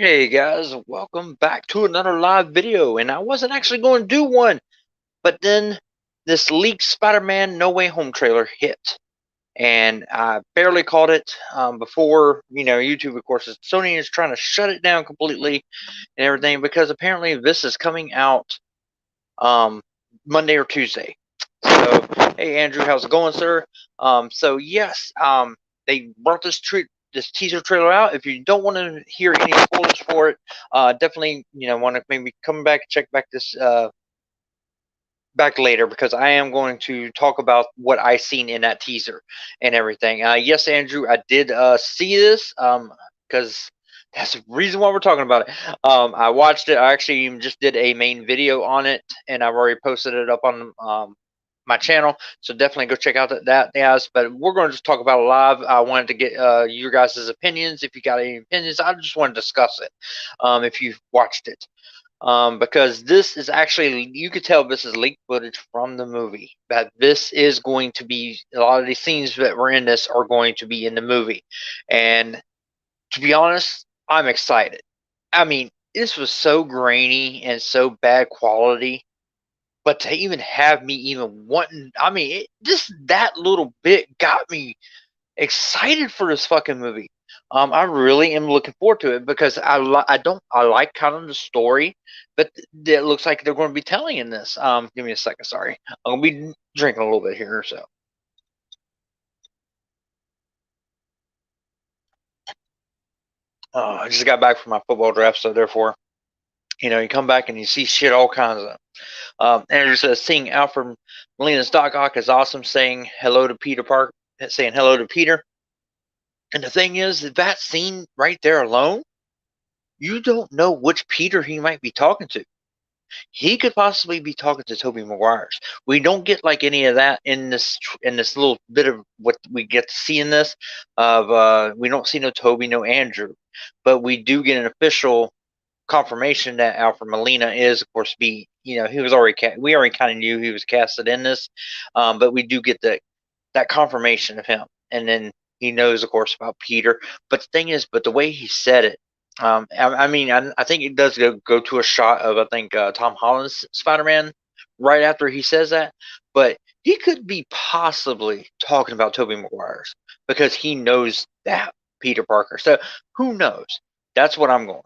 Hey guys, welcome back to another live video. And I wasn't actually going to do one, but then this leaked Spider-Man No Way Home trailer hit. And I barely caught it before, YouTube, of course, Sony is trying to shut it down completely and everything because apparently this is coming out um, Monday or Tuesday. So, hey Andrew, how's it going, sir? So yes, they brought this teaser trailer out. If you don't want to hear any spoilers for it, definitely want to maybe come back and check back this back later because I am going to talk about what I seen in that teaser and everything. Yes, Andrew, I did see this because that's the reason why we're talking about it. I watched it. I actually even just did a main video on it, and I've already posted it up on my channel. So definitely go check out that guys. But we're going to just talk about it live. I wanted to get your guys' opinions. If you got any opinions, I just want to discuss it. If you've watched it because this is actually, you could tell this is leaked footage from the movie. That this is going to be, a lot of these scenes that were in this are going to be in the movie. And to be honest, I'm excited. I mean, this was so grainy and so bad quality, but to even have me even wanting, I mean, just that little bit got me excited for this fucking movie. I really am looking forward to it because I like kind of the story that it looks like they're going to be telling in this. Give me a second, sorry. I'm gonna be drinking a little bit here, so. I just got back from my football draft, so therefore, you come back and you see shit all kinds of. And there's seeing Alfred Molina's Doc Ock is awesome, saying hello to Peter Park, saying hello to Peter. And the thing is, that scene right there alone, you don't know which Peter he might be talking to. He could possibly be talking to Tobey Maguire's. We don't get like any of that in this little bit of what we get to see in this. Of we don't see no Tobey, no Andrew, but we do get an official confirmation that Alfred Molina is, of course, he was already we already kind of knew he was casted in this, but we do get that confirmation of him, and then he knows, of course, about Peter. But the thing is, but the way he said it, I mean, I think it does go to a shot of, I think, Tom Holland's Spider-Man right after he says that, but he could be possibly talking about Tobey Maguire's because he knows that Peter Parker. So who knows? That's what I'm going.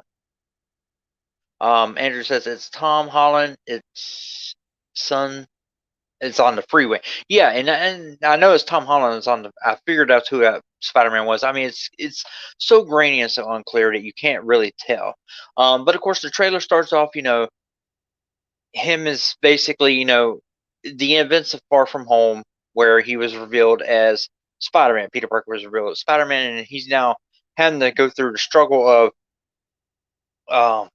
Andrew says it's Tom Holland. It's son. It's on the freeway. Yeah, and I know it's Tom Holland. It's on the. I figured out who that Spider-Man was. I mean, it's so grainy and so unclear that you can't really tell. But of course, the trailer starts off. Him is basically the events of Far From Home, where he was revealed as Spider-Man. Peter Parker was revealed as Spider-Man, and he's now having to go through the struggle of um,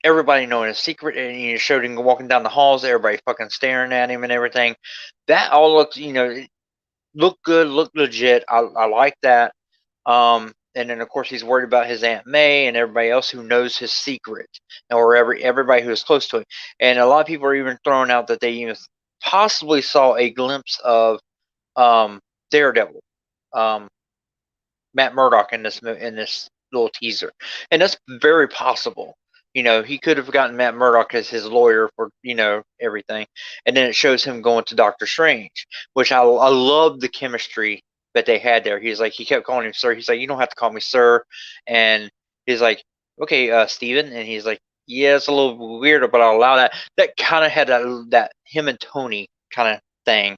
everybody knowing his secret, and he showed him walking down the halls, everybody fucking staring at him and everything. That all looked, looked good, looked legit. I like that. And then of course he's worried about his Aunt May and everybody else who knows his secret, or everybody who is close to him. And a lot of people are even throwing out that they even possibly saw a glimpse of Daredevil, um, Matt Murdock in this little teaser, and that's very possible. He could have gotten Matt Murdock as his lawyer for everything, and then it shows him going to Doctor Strange, which I love the chemistry that they had there. He kept calling him sir. He's like, you don't have to call me sir, and he's like, okay, Steven, and he's like, yeah, it's a little weirder, but I'll allow that. That kind of had that him and Tony kind of thing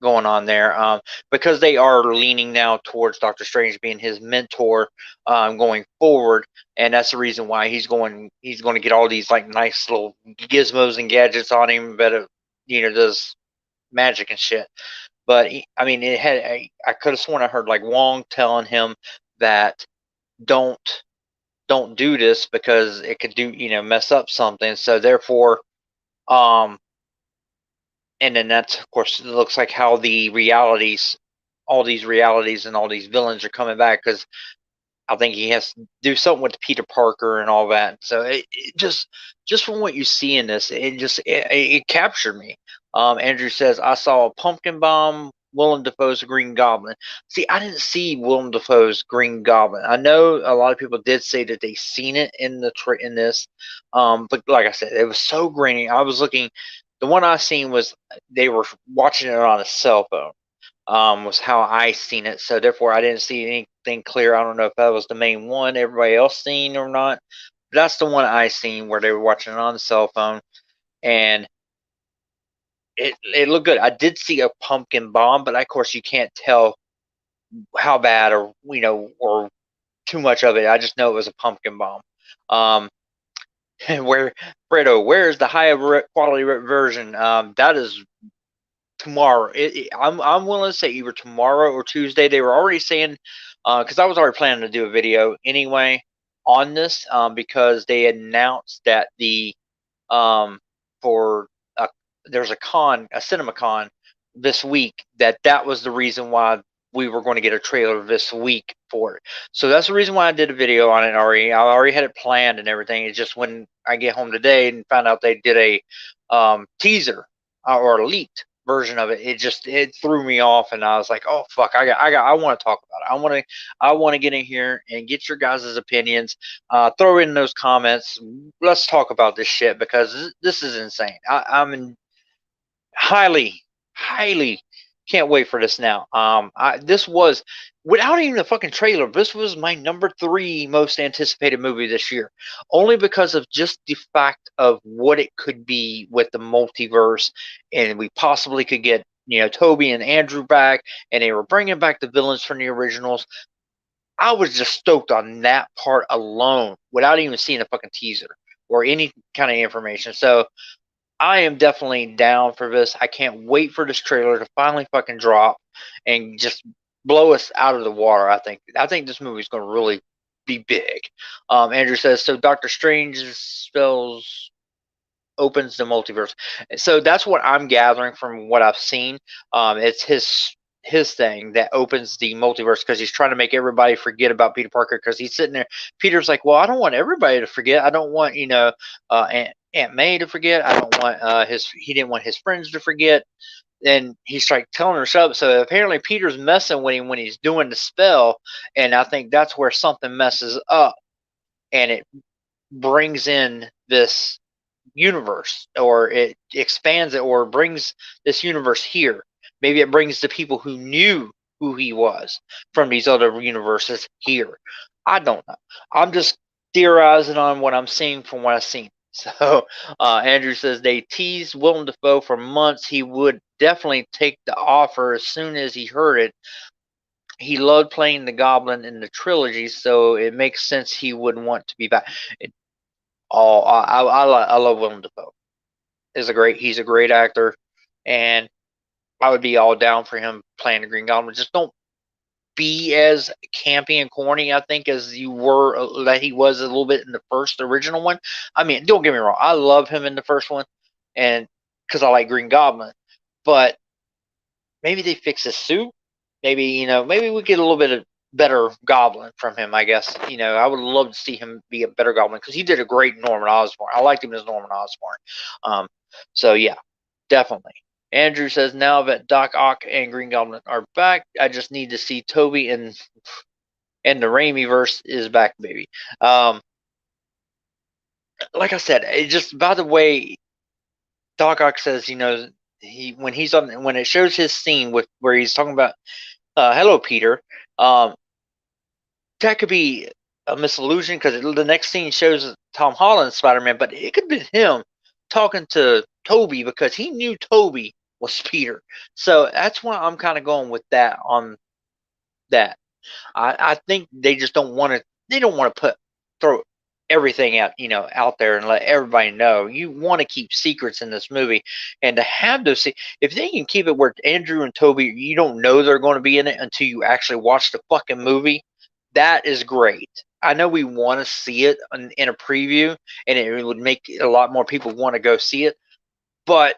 going on there, because they are leaning now towards Doctor Strange being his mentor going forward, and that's the reason why he's going to get all these like nice little gizmos and gadgets on him that does magic and shit. But I mean, I could have sworn I heard like Wong telling him that don't don't do this because it could do mess up something. So therefore, um, and then that's, of course, it looks like how all these realities and all these villains are coming back, because I think he has to do something with Peter Parker and all that. So it just from what you see in this, it captured me. Andrew says, I saw a pumpkin bomb Willem Dafoe's Green Goblin. See, I didn't see Willem Dafoe's Green Goblin. I know a lot of people did say that they seen it in in this, but like I said, it was so grainy. I was looking. The one I seen was they were watching it on a cell phone. Was how I seen it. So therefore, I didn't see anything clear. I don't know if that was the main one everybody else seen or not. But that's the one I seen where they were watching it on the cell phone, and it looked good. I did see a pumpkin bomb, but of course you can't tell how bad or or too much of it. I just know it was a pumpkin bomb. Um, where Fredo, where's the higher quality version? That is tomorrow. I'm willing to say either tomorrow or Tuesday. They were already saying because I was already planning to do a video anyway on this because they announced that the for there's a cinema con this week that was the reason why we were going to get a trailer this week for it. So that's the reason why I did a video on it already. I already had it planned and everything. It's just when I get home today and found out they did a teaser or a leaked version of it, it threw me off, and I was like, oh fuck, I want to talk about it. I want to get in here and get your guys' opinions. Throw in those comments. Let's talk about this shit because this is insane. I'm in highly can't wait for this now. This was without even a fucking trailer. This was my number 3 most anticipated movie this year, only because of just the fact of what it could be with the multiverse, and we possibly could get Toby and Andrew back, and they were bringing back the villains from the originals. I was just stoked on that part alone, without even seeing a fucking teaser or any kind of information. So I am definitely down for this. I can't wait for this trailer to finally fucking drop and just blow us out of the water. I think this movie is going to really be big. Andrew says so. Doctor Strange spells opens the multiverse. So that's what I'm gathering from what I've seen. It's his thing that opens the multiverse because he's trying to make everybody forget about Peter Parker because he's sitting there. Peter's like, well, I don't want everybody to forget. I don't want Aunt May to forget. I don't want he didn't want his friends to forget. And he's like telling her stuff. So apparently Peter's messing with him when he's doing the spell, and I think that's where something messes up, and it brings in this universe, or it expands it, or brings this universe here. Maybe it brings the people who knew who he was from these other universes here. I don't know. I'm just theorizing on what I'm seeing from what I've seen. So Andrew says they teased Willem Dafoe for months. He would definitely take the offer as soon as he heard it. He loved playing the Goblin in the trilogy, so it makes sense he would want to be back. I love Willem Dafoe. He's a great actor, and I would be all down for him playing the Green Goblin. Just don't be as campy and corny, I think, as he was a little bit in the first original one. I mean, don't get me wrong, I love him in the first one, and because I like Green Goblin, but maybe they fix his suit. Maybe we get a little bit of better Goblin from him. I guess I would love to see him be a better Goblin because he did a great Norman Osborn. I liked him as Norman Osborn. So yeah, definitely. Andrew says now that Doc Ock and Green Goblin are back, I just need to see Toby and the Raimi verse is back, baby. Like I said, it just by the way, Doc Ock says when it shows his scene where he's talking about hello Peter, that could be a misillusion because the next scene shows Tom Holland's Spider-Man, but it could be him talking to Toby because he knew Toby was Peter. So that's why I'm kind of going with that on that. I think they just don't want to. They don't want to throw everything out there and let everybody know. You want to keep secrets in this movie, and to have those, if they can keep it where Andrew and Toby, you don't know they're going to be in it until you actually watch the fucking movie. That is great. I know we want to see it in a preview, and it would make a lot more people want to go see it. But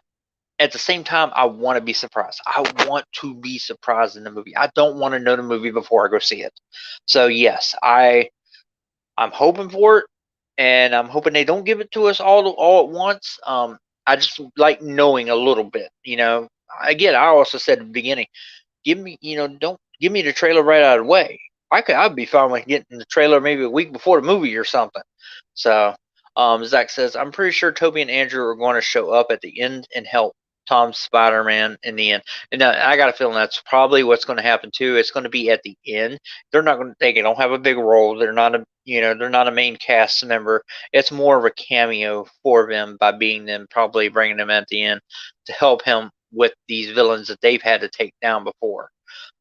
at the same time, I want to be surprised. I want to be surprised in the movie. I don't want to know the movie before I go see it. So yes, I'm hoping for it, and I'm hoping they don't give it to us all at once. I just like knowing a little bit. Again, I also said at the beginning, give me, don't give me the trailer right out of the way. I'd be fine with getting the trailer maybe a week before the movie or something. So, Zach says, I'm pretty sure Toby and Andrew are going to show up at the end and help Tom's Spider-Man in the end. And I got a feeling that's probably what's going to happen too. It's going to be at the end. They're not going to, they don't have a big role. They're not they're not a main cast member. It's more of a cameo for them by being them, probably bringing them at the end to help him with these villains that they've had to take down before.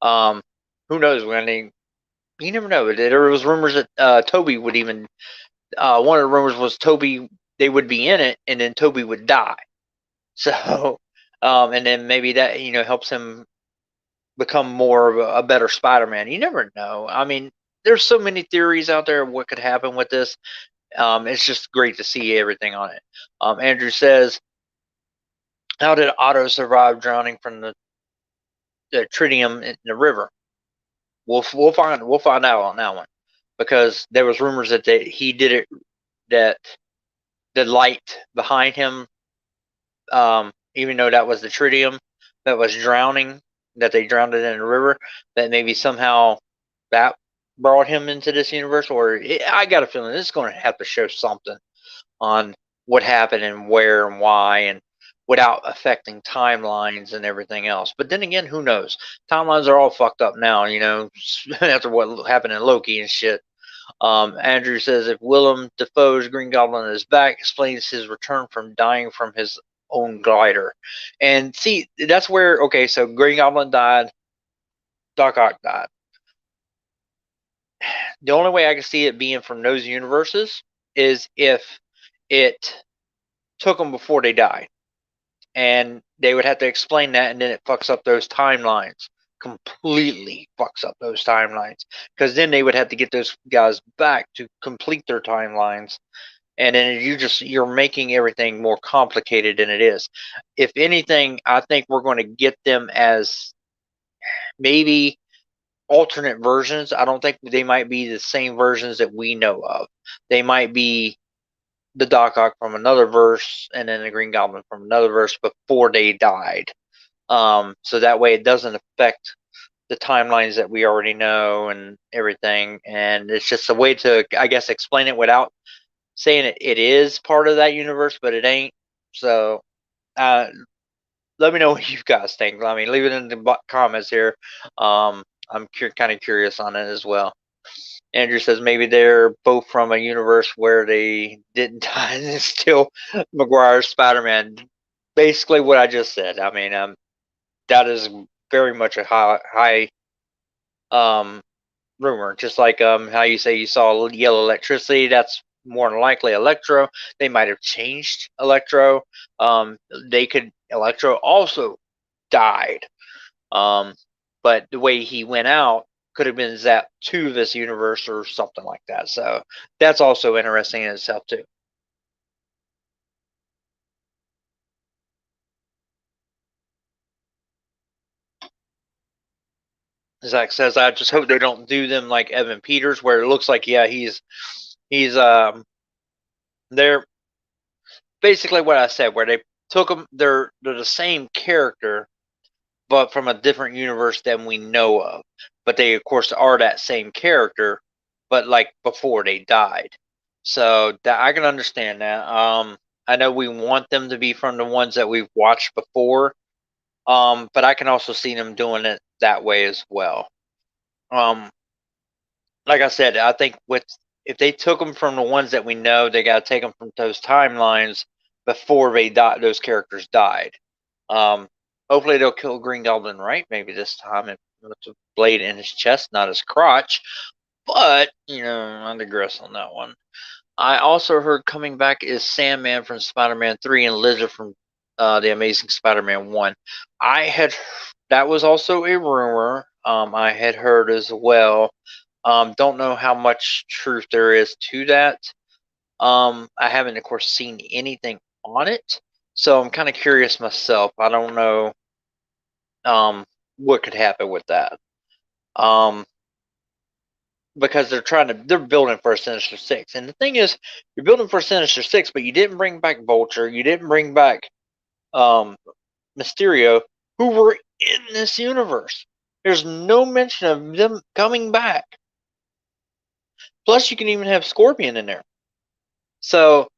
Um, who knows when you never know. There was rumors that Toby would even one of the rumors was Toby, they would be in it and then Toby would die. So and then maybe that helps him become more of a better Spider-Man. You never know. I mean, there's so many theories out there of what could happen with this. It's just great to see everything on it. Andrew says, how did Otto survive drowning from the tritium in the river? We'll find out on that one, because there was rumors that he did it, that the light behind him, even though that was the tritium that was drowning, that they drowned it in the river, that maybe somehow that brought him into this universe. Or I got a feeling this is going to have to show something on what happened and where and why, and without affecting timelines and everything else. But then again, who knows? Timelines are all fucked up now, after what happened in Loki and shit. Andrew says, if Willem Dafoe's Green Goblin is back, explains his return from dying from his own glider. And see, that's where, okay, so Green Goblin died, Doc Ock died. The only way I can see it being from those universes is if it took them before they died. And they would have to explain that, and then it fucks up those timelines. Completely fucks up those timelines. Because then they would have to get those guys back to complete their timelines. And then you're making everything more complicated than it is. If anything, I think we're going to get them as maybe alternate versions. I don't think they might be the same versions that we know of. They might be the Doc Ock from another verse and then the Green Goblin from another verse before they died. So that way it doesn't affect the timelines that we already know and everything. And it's just a way to, I guess, explain it without saying it is part of that universe, but it ain't. So let me know what you guys think. I mean, leave it in the comments here. I'm kind of curious on it as well. Andrew says maybe they're both from a universe where they didn't die and it's still Maguire's Spider-Man. Basically what I just said. I mean, that is very much a high rumor. Just like how you say you saw yellow electricity, that's more than likely Electro. They might have changed Electro. Electro also died. But the way he went out could have been zapped to this universe or something like that. So that's also interesting in itself too. Zach says, I just hope they don't do them like Evan Peters, where it looks like, yeah, he's they're basically what I said, where they took them, they're the same character, but from a different universe than we know of. But they, of course, are that same character, but like before they died. So that I can understand that. I know we want them to be from the ones that we've watched before, but I can also see them doing it that way as well. Like I said, I think if they took them from the ones that we know, they got to take them from those timelines before they died. Those characters died. Um, Hopefully they'll kill Green Goblin right. Maybe this time with a blade in his chest, not his crotch. But I digress on that one. I also heard coming back is Sandman from Spider-Man 3 and Lizard from the Amazing Spider-Man 1. That was also a rumor. I had heard as well. Don't know how much truth there is to that. I haven't, of course, seen anything on it, so I'm kind of curious myself. I don't know what could happen with that. Because they're building for a Sinister Six, and the thing is, you're building for a Sinister Six, but you didn't bring back Vulture, you didn't bring back Mysterio, who were in this universe. There's no mention of them coming back. Plus, you can even have Scorpion in there. So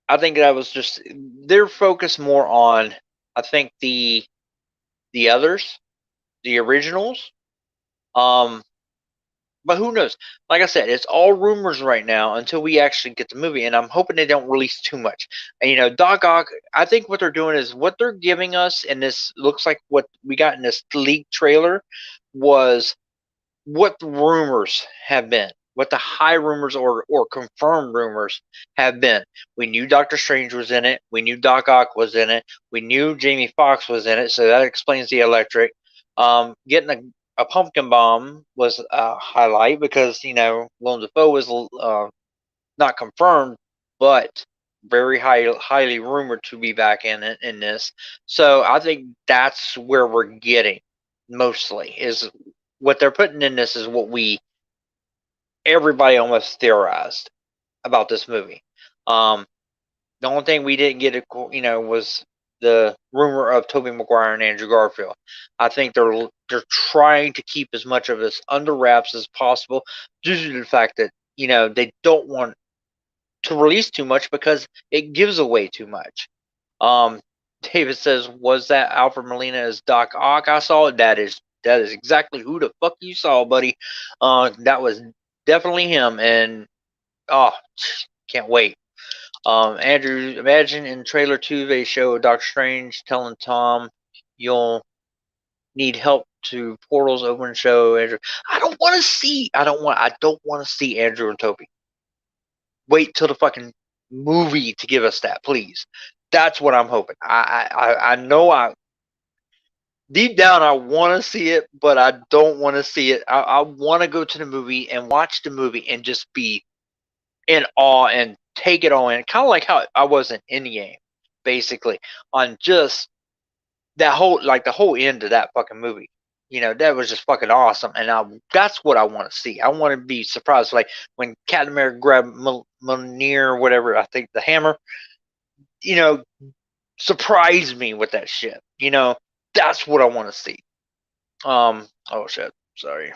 I think that was just their focus more on. I think the others, the originals. Um, but who knows? Like I said, it's all rumors right now until we actually get the movie, and I'm hoping they don't release too much. And Doc Ock, I think what they're doing is what they're giving us, and this looks like what we got in this leaked trailer was what the rumors have been, what the high rumors or confirmed rumors have been. We knew Doctor Strange was in it. We knew Doc Ock was in it. We knew Jamie Foxx was in it, so that explains the electric. Getting a pumpkin bomb was a highlight because Willem Dafoe was not confirmed, but very highly rumored to be back in this. So I think that's where we're getting mostly is what they're putting in this is what everybody almost theorized about this movie. Um, the only thing we didn't get, was the rumor of Tobey Maguire and Andrew Garfield. I think they're trying to keep as much of this under wraps as possible due to the fact that they don't want to release too much because it gives away too much. Um, David says, "Was that Alfred Molina as Doc Ock? I saw it. That is exactly who the fuck you saw, buddy. That was definitely him, and oh, can't wait." Andrew, imagine in trailer 2 they show Doctor Strange telling Tom, "You'll need help to portals open." Show Andrew. I don't want to see Andrew and Toby. Wait till the fucking movie to give us that, please. That's what I'm hoping. I know deep down I want to see it, but I don't want to see it. I want to go to the movie and watch the movie and just be in awe and take it all in. Kind of like how I was in Endgame, basically, on just that whole the whole end of that fucking movie. That was just fucking awesome, and that's what I want to see. I want to be surprised, like when Captain America grabbed Mjolnir or whatever. I think the hammer. You know, surprise me with that shit. That's what I want to see. Oh shit, sorry,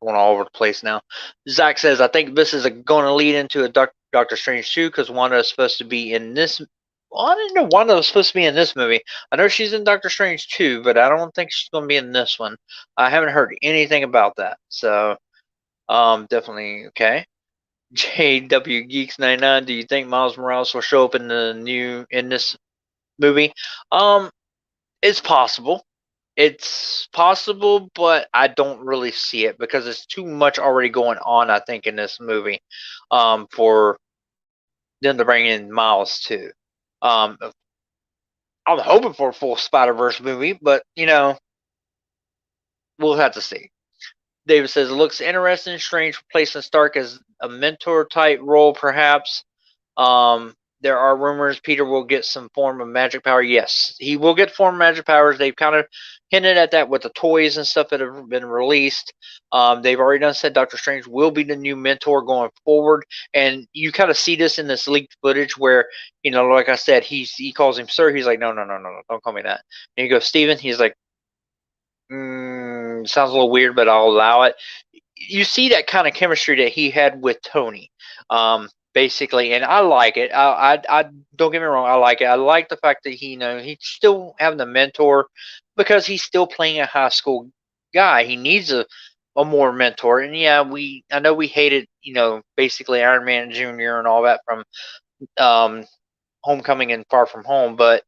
going all over the place now. Zach says, I think this is going to lead into a Doctor Strange 2 because Wanda is supposed to be in this. Well, I didn't know Wanda was supposed to be in this movie. I know she's in Doctor Strange 2, but I don't think she's going to be in this one. I haven't heard anything about that. So, definitely okay. JW Geeks 99, do you think Miles Morales will show up in this movie? It's possible. It's possible, but I don't really see it because it's too much already going on, I think, in this movie for them to bring in Miles too. Um, I'm hoping for a full Spider-Verse movie, but we'll have to see. David says it looks interesting, strange replacing Stark as a mentor type role, perhaps. Um, there are rumors Peter will get some form of magic power. Yes, he will get form of magic powers. They've kind of hinted at that with the toys and stuff that have been released. They've already done said Doctor Strange will be the new mentor going forward, and you kind of see this in this leaked footage where like I said, he calls him sir. He's like, no, no, no, no, no, don't call me that. And he goes, Steven. He's like, sounds a little weird, but I'll allow it. You see that kind of chemistry that he had with Tony, basically, and I like it. I don't get me wrong, I like it. I like the fact that he's still having a mentor because he's still playing a high school guy. He needs a more mentor, and yeah, I know we hated basically Iron Man Jr. and all that from um, Homecoming and Far From Home, but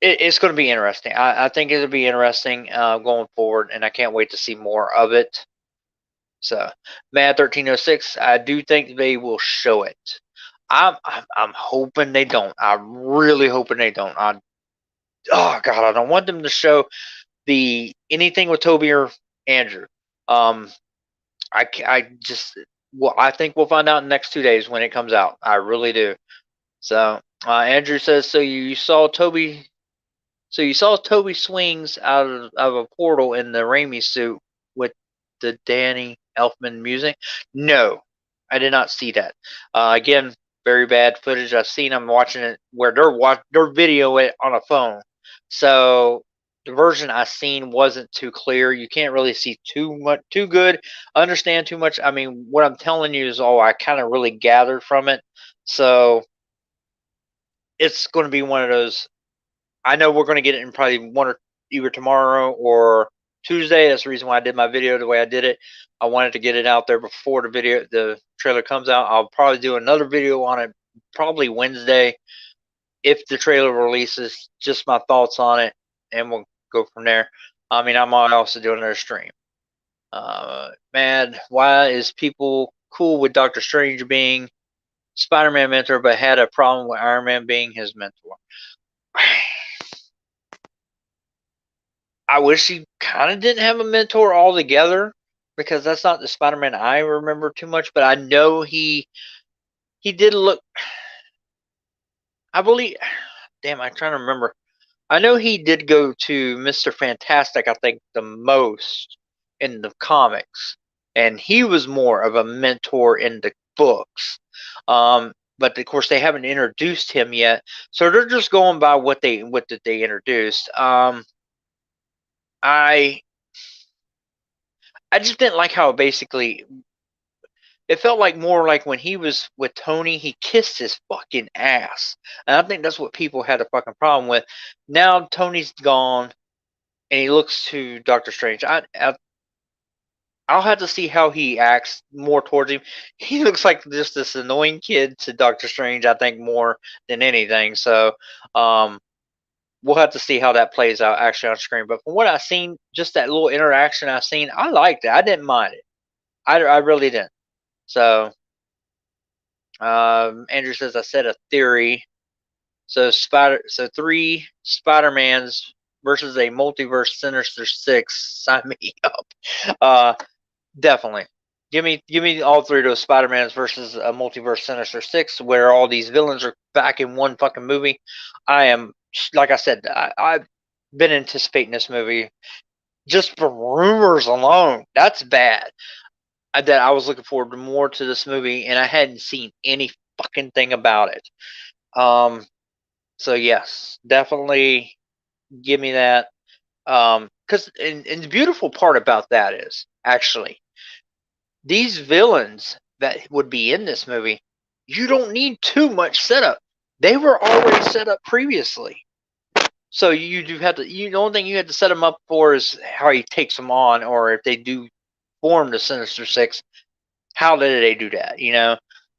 it's going to be interesting. I think it'll be interesting going forward, and I can't wait to see more of it. So, Mad 1306, I do think they will show it. I'm hoping they don't. I'm really hoping they don't. Oh God, I don't want them to show anything with Toby or Andrew. I just I think we'll find out in the next 2 days when it comes out. I really do. So, Andrew says, so you saw Toby swings out of a portal in the Raimi suit with the Danny Elfman music? No, I did not see that. Again, very bad footage. I've seen them watching it where they're video it on a phone. So the version I seen wasn't too clear. You can't really see too good, understand too much. I mean, what I'm telling you is all I kind of really gathered from it. So it's going to be one of those. I know we're going to get it in probably one or either tomorrow or Tuesday. That's the reason why I did my video the way I did it. I wanted to get it out there before the trailer comes out. I'll probably do another video on it probably Wednesday if the trailer releases. Just my thoughts on it, and we'll go from there. I mean, I might also do another stream. Man, why is people cool with Doctor Strange being Spider-Man mentor, but had a problem with Iron Man being his mentor? I wish he kind of didn't have a mentor altogether, because that's not the Spider-Man I remember too much. But I know he did look. I believe. Damn, I'm trying to remember. I know he did go to Mr. Fantastic, I think, the most in the comics, and he was more of a mentor in the books. But of course, they haven't introduced him yet, so they're just going by what did they introduced. I just didn't like how basically it felt like more like when he was with Tony, he kissed his fucking ass, and I think that's what people had a fucking problem with. Now Tony's gone, and he looks to Doctor Strange. I'll have to see how he acts more towards him. He looks like just this annoying kid to Doctor Strange, I think, more than anything. So, we'll have to see how that plays out actually on screen. But from what I've seen, just that little interaction I've seen, I liked it. I didn't mind it. I really didn't. So, Andrew says I said a theory. So three Spider-Mans versus a multiverse Sinister Six. Sign me up. Definitely. Give me all three of those Spider-Mans versus a multiverse Sinister Six, where all these villains are back in one fucking movie. I am, like I said, I've been anticipating this movie just for rumors alone. That's bad. That I was looking forward to more to this movie, and I hadn't seen any fucking thing about it. So yes, definitely give me that. Because and the beautiful part about that is actually these villains that would be in this movie, you don't need too much setup. They were already set up previously. So you do have to. The only thing you had to set them up for is how he takes them on, or if they do form the Sinister Six, how did they do that?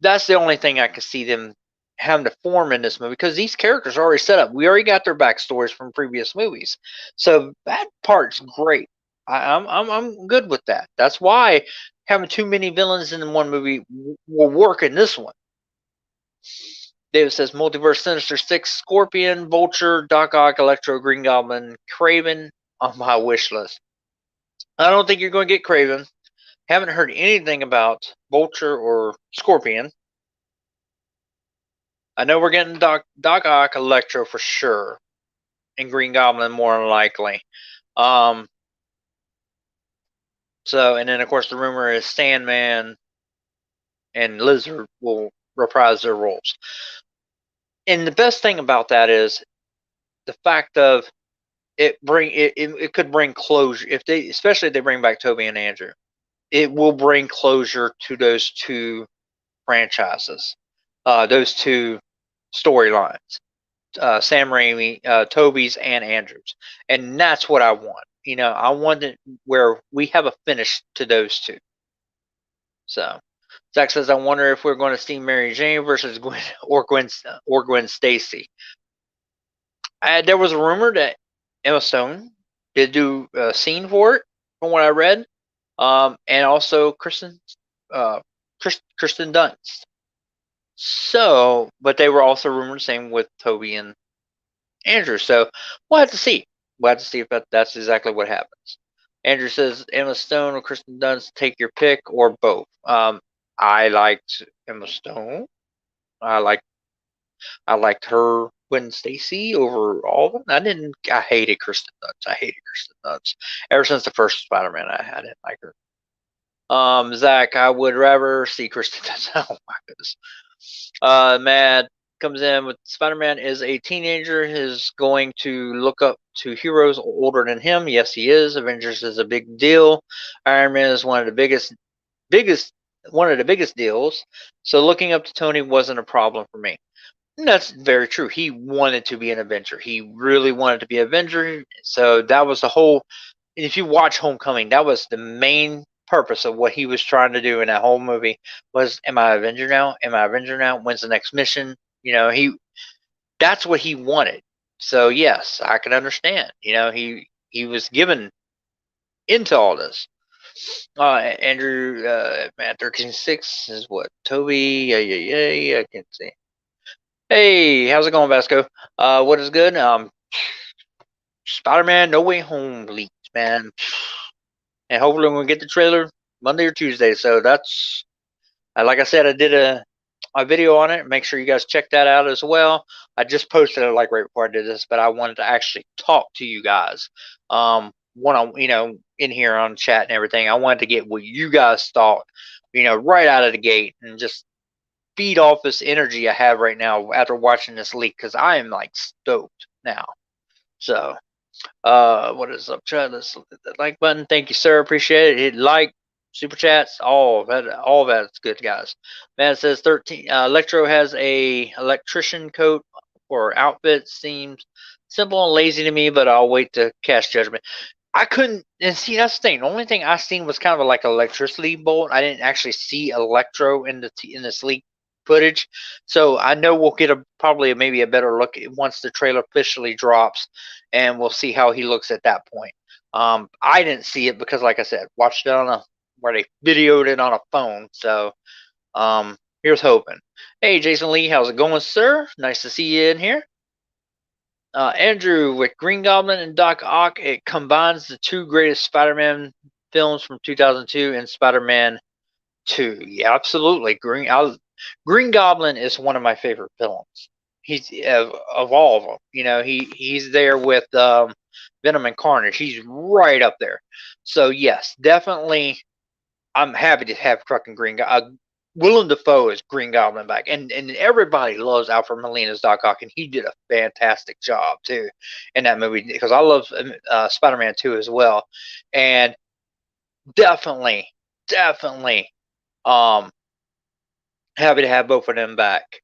That's the only thing I could see them having to form in this movie, because these characters are already set up. We already got their backstories from previous movies, so that part's great. I'm good with that. That's why having too many villains in one movie will work in this one. David says Multiverse Sinister Six, Scorpion, Vulture, Doc Ock, Electro, Green Goblin, Craven on my wish list. I don't think you're going to get Craven. Haven't heard anything about Vulture or Scorpion. I know we're getting Doc Ock, Electro for sure, and Green Goblin more than likely. So, and then of course the rumor is Sandman and Lizard will reprise their roles. And the best thing about that is the fact of it could bring closure especially if they bring back Toby and Andrew. It will bring closure to those two franchises, those two storylines, Sam Raimi, Toby's and Andrew's, and that's what I want. I want it where we have a finish to those two. So, Zach says, I wonder if we're going to see Mary Jane versus Gwen or Gwen Stacy. There was a rumor that Emma Stone did do a scene for it, from what I read, and also Kristen Dunst. So, but they were also rumored same with Toby and Andrew. So we'll have to see. We'll have to see if that's exactly what happens. Andrew says Emma Stone or Kristen Dunst, take your pick, or both. I liked Emma Stone. I liked her Gwen Stacy over all of them. I hated Kristen Dunst. Ever since the first Spider-Man, I didn't like her. Zach, I would rather see Kristen Dunst. Oh my goodness. Mad comes in with Spider-Man is a teenager, is going to look up to heroes older than him. Yes, he is. Avengers is a big deal. Iron Man is one of the biggest deals. So looking up to Tony wasn't a problem for me. And that's very true. He wanted to be an Avenger. He really wanted to be an Avenger. So that was the whole. If you watch Homecoming, that was the main purpose of what he was trying to do in that whole movie. Was, am I Avenger now? Am I Avenger now? When's the next mission? That's what he wanted. So yes, I can understand. He was given into all this. Andrew, Matt 13:6 is what? Toby, yeah, I can see. Hey, how's it going, Vasco? What is good? Spider-Man No Way Home leaked, man. And hopefully we'll get the trailer Monday or Tuesday. So that's, like I said, I did a video on it. Make sure you guys check that out as well. I just posted it like right before I did this, but I wanted to actually talk to you guys. In here on chat and everything. I wanted to get what you guys thought, right out of the gate, and just feed off this energy I have right now after watching this leak, because I am like stoked now. So what is up, chat? Let's look at that like button. Thank you, sir. Appreciate it. Hit like, super chats, all that's good, guys. Man says 13. Electro has a electrician coat or outfit. Seems simple and lazy to me, but I'll wait to cast judgment. I couldn't, and see, that's the thing. The only thing I seen was kind of like an electricity bolt. I didn't actually see Electro in the leak footage, so I know we'll get probably maybe a better look once the trailer officially drops, and we'll see how he looks at that point. I didn't see it because, like I said, watched it where they videoed it on a phone. So here's hoping. Hey, Jason Lee, how's it going, sir? Nice to see you in here. Andrew, with Green Goblin and Doc Ock, it combines the two greatest Spider-Man films from 2002 and Spider-Man 2. Yeah, absolutely. Green Goblin is one of my favorite villains. He's of all of them. He's there with Venom and Carnage. He's right up there. So yes, definitely, I'm happy to have fucking Willem Dafoe is Green Goblin back, and everybody loves Alfred Molina's Doc Ock, and he did a fantastic job too in that movie, because I love Spider-Man 2 as well, and definitely, happy to have both of them back.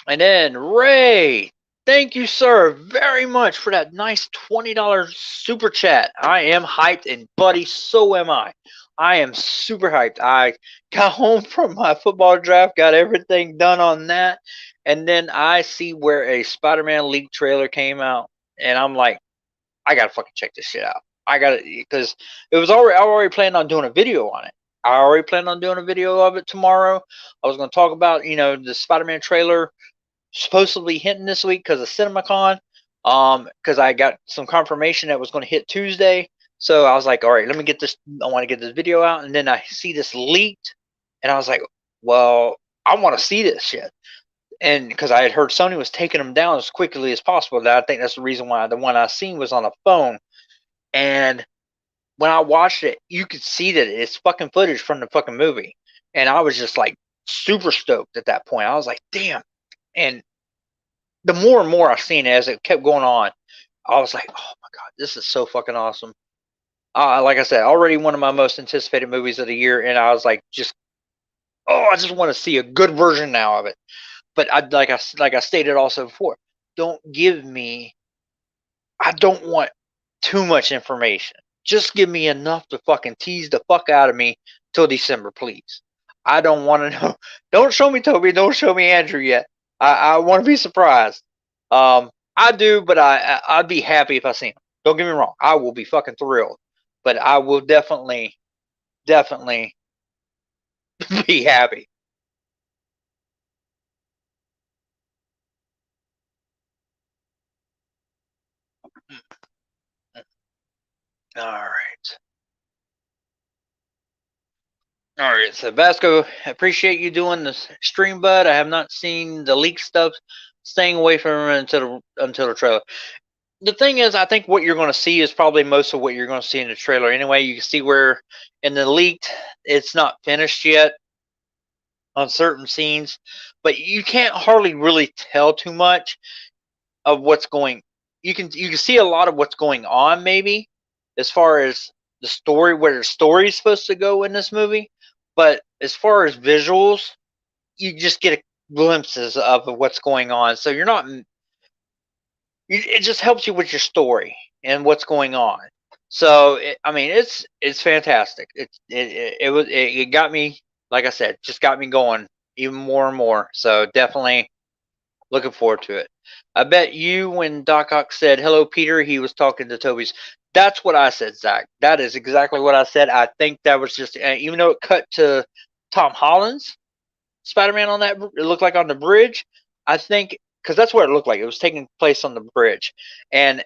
And then Ray, thank you, sir, very much for that nice $20 super chat. I am hyped, and buddy, so am I. I am super hyped. I got home from my football draft, got everything done on that, and then I see where a Spider-Man leak trailer came out, and I'm like, I gotta fucking check this shit out. I gotta, because I already planned on doing a video on it. I already planned on doing a video of it tomorrow. I was going to talk about, the Spider-Man trailer supposedly hitting this week because of CinemaCon, because I got some confirmation that was going to hit Tuesday. So I was like, all right, I want to get this video out. And then I see this leaked, and I was like, well, I want to see this shit. And because I had heard Sony was taking them down as quickly as possible, that I think that's the reason why the one I seen was on a phone. And when I watched it, you could see that it's fucking footage from the fucking movie. And I was just like super stoked at that point. I was like, damn. And the more and more I've seen it as it kept going on, I was like, oh my God, this is so fucking awesome. Like I said, already one of my most anticipated movies of the year. And I was like, I just want to see a good version now of it. But like I stated also before, I don't want too much information. Just give me enough to fucking tease the fuck out of me till December, please. I don't want to know. Don't show me Toby. Don't show me Andrew yet. I want to be surprised. I do, but I'd be happy if I see him. Don't get me wrong. I will be fucking thrilled. But I will definitely be happy. All right. All right, so Basco, appreciate you doing the stream, bud. I have not seen the leak stuff. Staying away from it until the trailer. The thing is, I think what you're going to see is probably most of what you're going to see in the trailer. Anyway, you can see where in the leaked, it's not finished yet on certain scenes, but you can't hardly really tell too much. of what's going. You can see a lot of what's going on, maybe as far as the story, where the story is supposed to go in this movie. But as far as visuals, you just get glimpses of what's going on. So you're not. It just helps you with your story and what's going on. So I mean, it's fantastic. It got me, like I said, just got me going even more and more. So definitely looking forward to it. I bet you when Doc Ock said hello, Peter, he was talking to Toby's. That's what I said, Zach. That is exactly what I said. I think that was just, even though it cut to Tom Holland's Spider-Man on that, it looked like on the bridge. I think because that's what it looked like. It was taking place on the bridge, and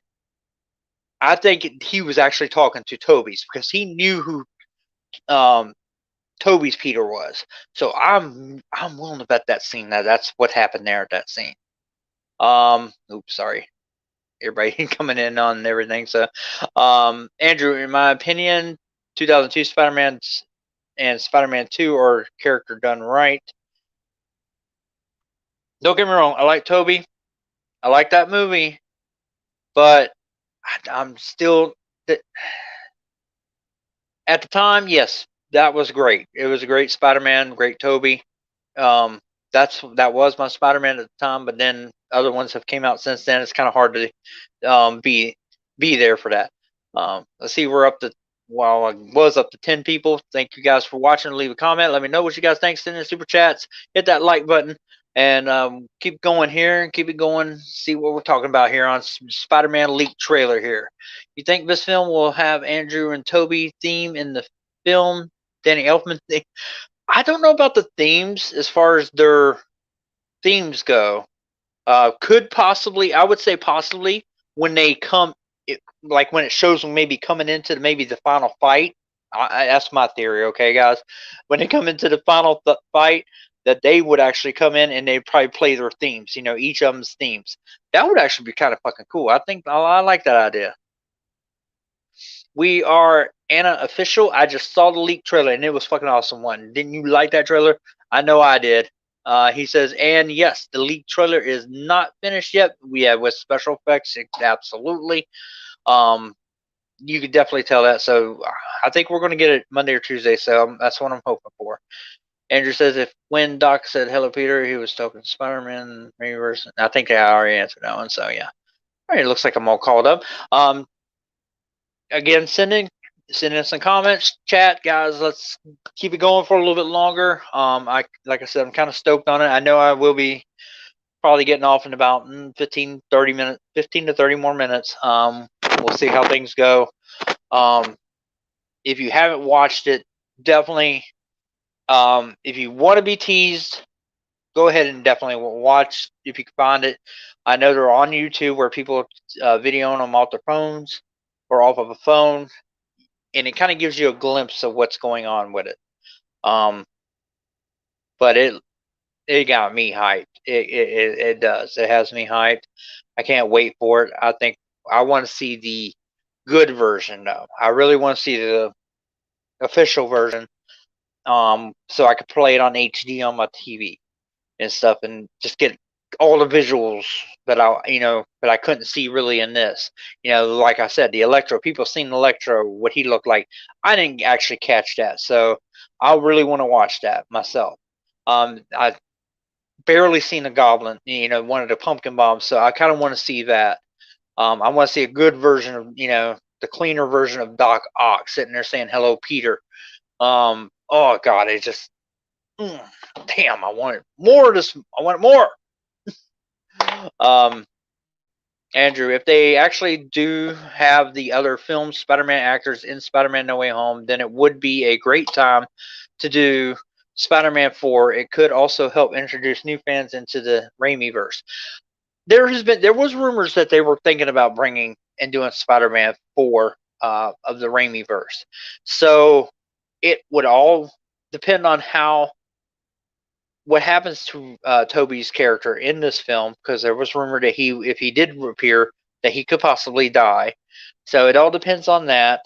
I think he was actually talking to Toby's because he knew who um, Toby's Peter was. So I'm willing to bet that scene that's what happened there at that scene. Oops, sorry. Everybody coming in on everything. So, Andrew, in my opinion, 2002 Spider-Man and Spider-Man 2 are character done right. Don't get me wrong, I like Toby. I like that movie, but I'm still at the time. Yes, that was great. It was a great Spider-Man, great Toby. Um, that was my Spider-Man at the time, but then other ones have came out since then. It's kind of hard to be there for that. Let's see, we're up to well, I was up to 10 people. Thank you guys for watching. Leave a comment. Let me know what you guys think. Send in super chats. Hit that like button. And keep going here and keep it going. See what we're talking about here on Spider-Man leak trailer here. You think this film will have Andrew and Toby theme in the film? Danny Elfman theme? I don't know about the themes as far as their themes go. Could possibly, I would say possibly when they come, like when it shows them maybe coming into maybe the final fight. That's my theory, okay, guys. When they come into the final fight, that they would actually come in and they'd probably play their themes. You know, each of them's themes. That would actually be kind of fucking cool. I think I like that idea. We are Anna official. I just saw the leak trailer and it was fucking awesome. One, didn't you like that trailer? I know I did. He says, and yes, the leak trailer is not finished yet. We have with special effects, absolutely. Um, you could definitely tell that. So I think we're going to get it Monday or Tuesday. So that's what I'm hoping for. Andrew says, if when Doc said hello, Peter, he was talking Spider-Man universe. I think I already answered that one. So yeah, all right, it looks like I'm all called up. Again, send in some comments, chat, guys. Let's keep it going for a little bit longer. Like I said, I'm kind of stoked on it. I know I will be probably getting off in about 15 to 30 more minutes. We'll see how things go. If you haven't watched it, definitely. If you want to be teased, go ahead and definitely watch if you can find it. I know they're on YouTube where people are videoing them off their phones or off of a phone, and it kind of gives you a glimpse of what's going on with it. But it got me hyped. It does. It has me hyped. I can't wait for it. I think I want to see the good version though. I really want to see the official version. So I could play it on HD on my TV and stuff, and just get all the visuals that I couldn't see really in this. Like I said, the Electro. People seen Electro, what he looked like. I didn't actually catch that, so I really want to watch that myself. I barely seen a Goblin, one of the pumpkin bombs, so I kind of want to see that. I want to see a good version of, the cleaner version of Doc Ock sitting there saying hello, Peter. Oh God, it just damn, I wanted more of this. I want more. Andrew, if they actually do have the other film Spider-Man actors in Spider-Man No Way Home, then it would be a great time to do Spider-Man 4. It could also help introduce new fans into the Raimi verse. There was rumors that they were thinking about bringing and doing Spider-Man 4 of the Raimi verse. So it would all depend on what happens to Toby's character in this film, because there was rumor that if he did appear, that he could possibly die. So it all depends on that.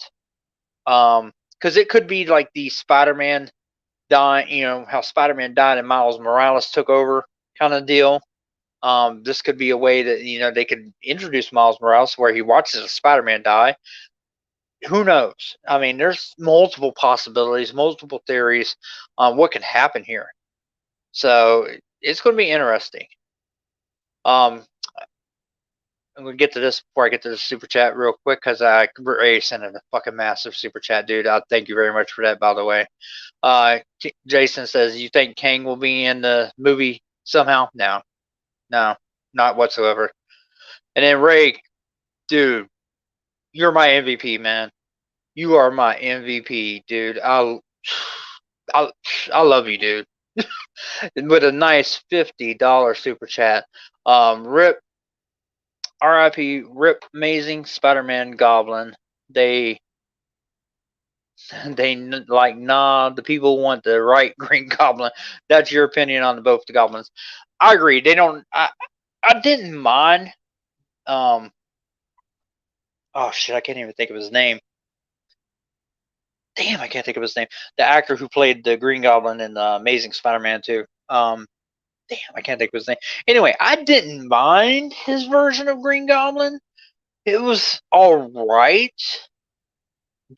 Because it could be like the Spider-Man dying, how Spider-Man died and Miles Morales took over kind of deal. This could be a way that they could introduce Miles Morales where he watches a Spider-Man die. Who knows? I mean, there's multiple possibilities, multiple theories on what can happen here. So it's going to be interesting. I'm going to get to this before I get to the super chat real quick because I already sent in a fucking massive super chat, dude. Thank you very much for that, by the way. Jason says, you think Kang will be in the movie somehow? No, not whatsoever. And then Ray, dude, you're my MVP, man. You are my MVP, dude. I love you, dude. With a nice $50 super chat. Rip, R.I.P. Rip, amazing Spider-Man Goblin. They like, nah, the people want the right Green Goblin. That's your opinion on both the goblins. I agree. They don't. I didn't mind. Oh shit, I can't even think of his name. Damn, I can't think of his name. The actor who played the Green Goblin in the Amazing Spider-Man 2. Damn, I can't think of his name. Anyway, I didn't mind his version of Green Goblin. It was all right.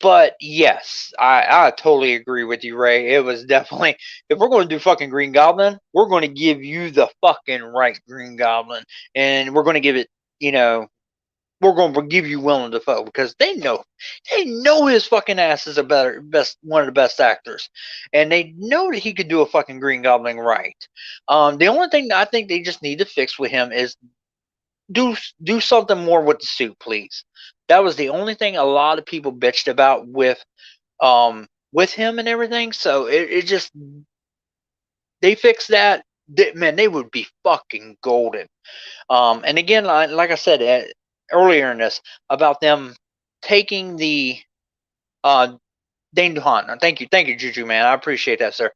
But yes, I totally agree with you, Ray. It was definitely, if we're going to do fucking Green Goblin, we're going to give you the fucking right Green Goblin. And we're going to give it, we're going to give you Willem Dafoe because they know his fucking ass is one of the best actors, and they know that he could do a fucking Green Goblin right. The only thing that I think they just need to fix with him is do something more with the suit, please. That was the only thing a lot of people bitched about with him and everything. So it just, they fix that, man, they would be fucking golden. And again, like I said earlier in this about them taking the Dane DeHaan. Thank you, Juju, man. I appreciate that, sir.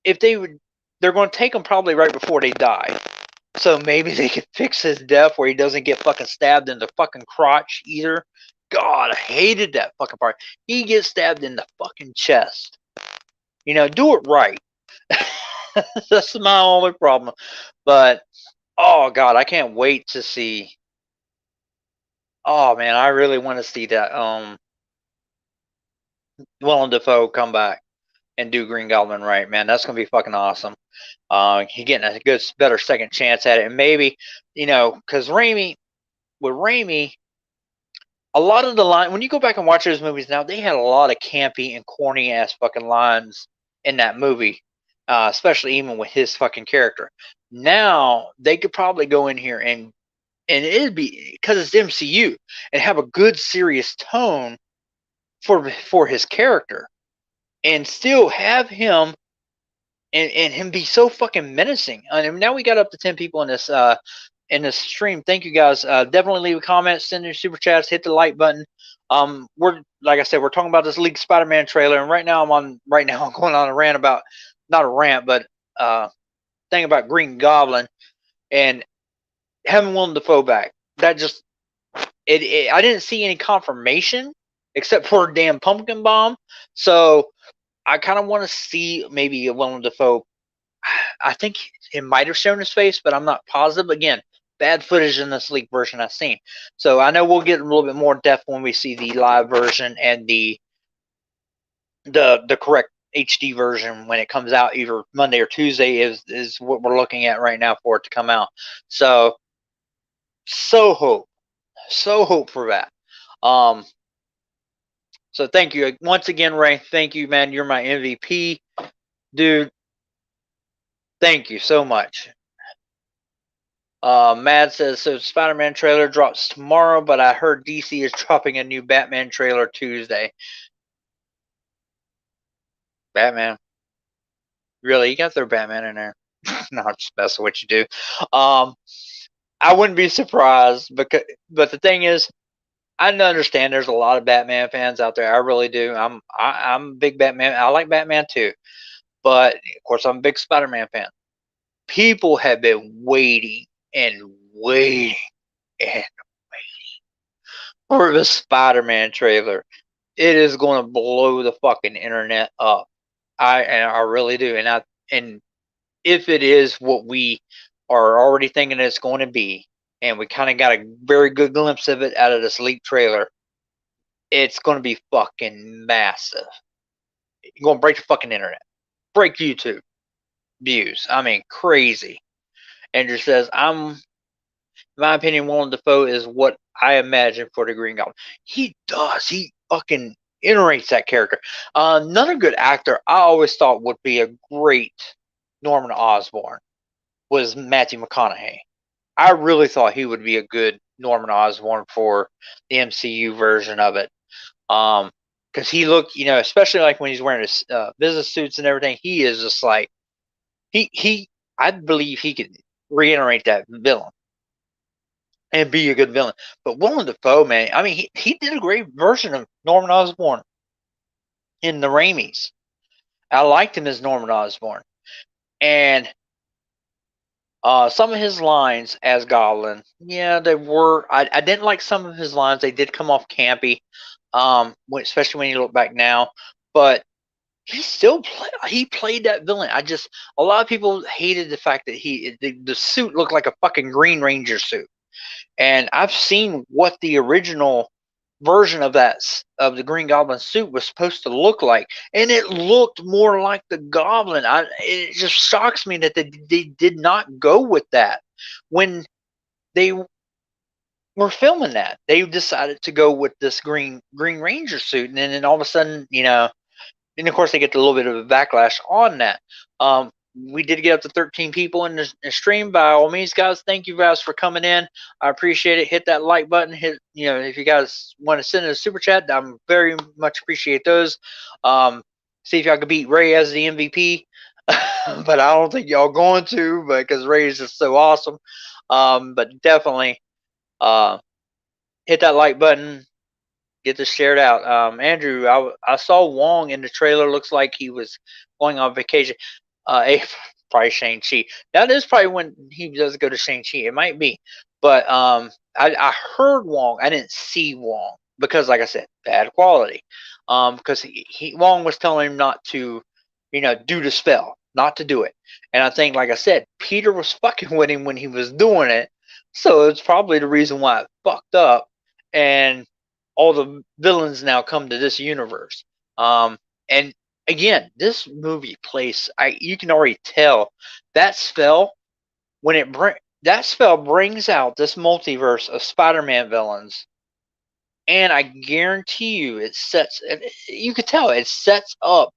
If they're going to take him probably right before they die. So maybe they could fix his death where he doesn't get fucking stabbed in the fucking crotch either. God, I hated that fucking part. He gets stabbed in the fucking chest. Do it right. That's my only problem. But, oh God, I can't wait to see. Oh man, I really want to see that Willem Dafoe come back and do Green Goblin right, man. That's gonna be fucking awesome. He getting a better second chance at it, and maybe because with Raimi, a lot of the line when you go back and watch those movies now, they had a lot of campy and corny ass fucking lines in that movie, especially even with his fucking character. Now they could probably go in here and it'd be because it's MCU and have a good serious tone for his character, and still have him and him be so fucking menacing. I mean, now we got up to 10 people in this stream. Thank you guys. Definitely leave a comment, send your super chats, hit the like button. We're like I said, we're talking about this League Spider-Man trailer, and I'm going on a rant about, not a rant, but thing about Green Goblin and having Willem Dafoe back. That just I didn't see any confirmation except for a damn pumpkin bomb. So I kind of want to see maybe a Willem Dafoe. I think it might have shown his face, but I'm not positive. Again, bad footage in this leaked version I've seen. So I know we'll get a little bit more depth when we see the live version and the correct HD version when it comes out either Monday or Tuesday is what we're looking at right now for it to come out. So hope for that. So thank you once again, Ray. Thank you, man. You're my MVP, dude. Thank you so much. Mad says, so Spider-Man trailer drops tomorrow, but I heard DC is dropping a new Batman trailer Tuesday. Batman? Really? You got to throw Batman in there? No, just messing with you, do. I wouldn't be surprised, but the thing is, I understand there's a lot of Batman fans out there. I really do. I'm a big Batman. I like Batman too, but of course I'm a big Spider-Man fan. People have been waiting and waiting and waiting for the Spider-Man trailer. It is going to blow the fucking internet up. I really do, and if it is what we are already thinking it's going to be, and we kind of got a very good glimpse of it out of this leaked trailer, it's going to be fucking massive. You're going to break the fucking internet, break YouTube views. I mean, crazy. Andrew says, in my opinion, Willem Dafoe is what I imagine for the Green Goblin. He does. He fucking iterates that character. Another good actor I always thought would be a great Norman Osborn was Matthew McConaughey. I really thought he would be a good Norman Osborn for the MCU version of it. Because he looked, especially like when he's wearing his business suits and everything, he is just like I believe he could reiterate that villain and be a good villain. But Willem Dafoe, man, I mean, he did a great version of Norman Osborn in the Raimis. I liked him as Norman Osborn, and some of his lines as Goblin, yeah, they were. I didn't like some of his lines. They did come off campy, especially when you look back now. But he played that villain. A lot of people hated the fact that the suit looked like a fucking Green Ranger suit. And I've seen what the original version of the Green Goblin suit was supposed to look like, and it looked more like the Goblin. It just shocks me that they did not go with that when they were filming that. They decided to go with this Green Ranger suit, and then all of a sudden, and of course they get a little bit of a backlash on that. We did get up to 13 people in the stream. By all means, guys, thank you guys for coming in. I appreciate it. Hit that like button. If you guys want to send in a super chat, I'm very much appreciate those. See if y'all can beat Ray as the MVP, but I don't think y'all going to, because Ray is just so awesome. But definitely hit that like button. Get this shared out. Andrew, I saw Wong in the trailer. Looks like he was going on vacation. Probably Shang-Chi. That is probably when he does go to Shang-Chi. It might be. But I heard Wong. I didn't see Wong because, like I said, bad quality. Because Wong was telling him not to, do the spell, not to do it. And I think, like I said, Peter was fucking with him when he was doing it. So it's probably the reason why it fucked up. And all the villains now come to this universe. And again, this movie plays. You can already tell that spell that spell brings out this multiverse of Spider-Man villains, and I guarantee you, you could tell it sets up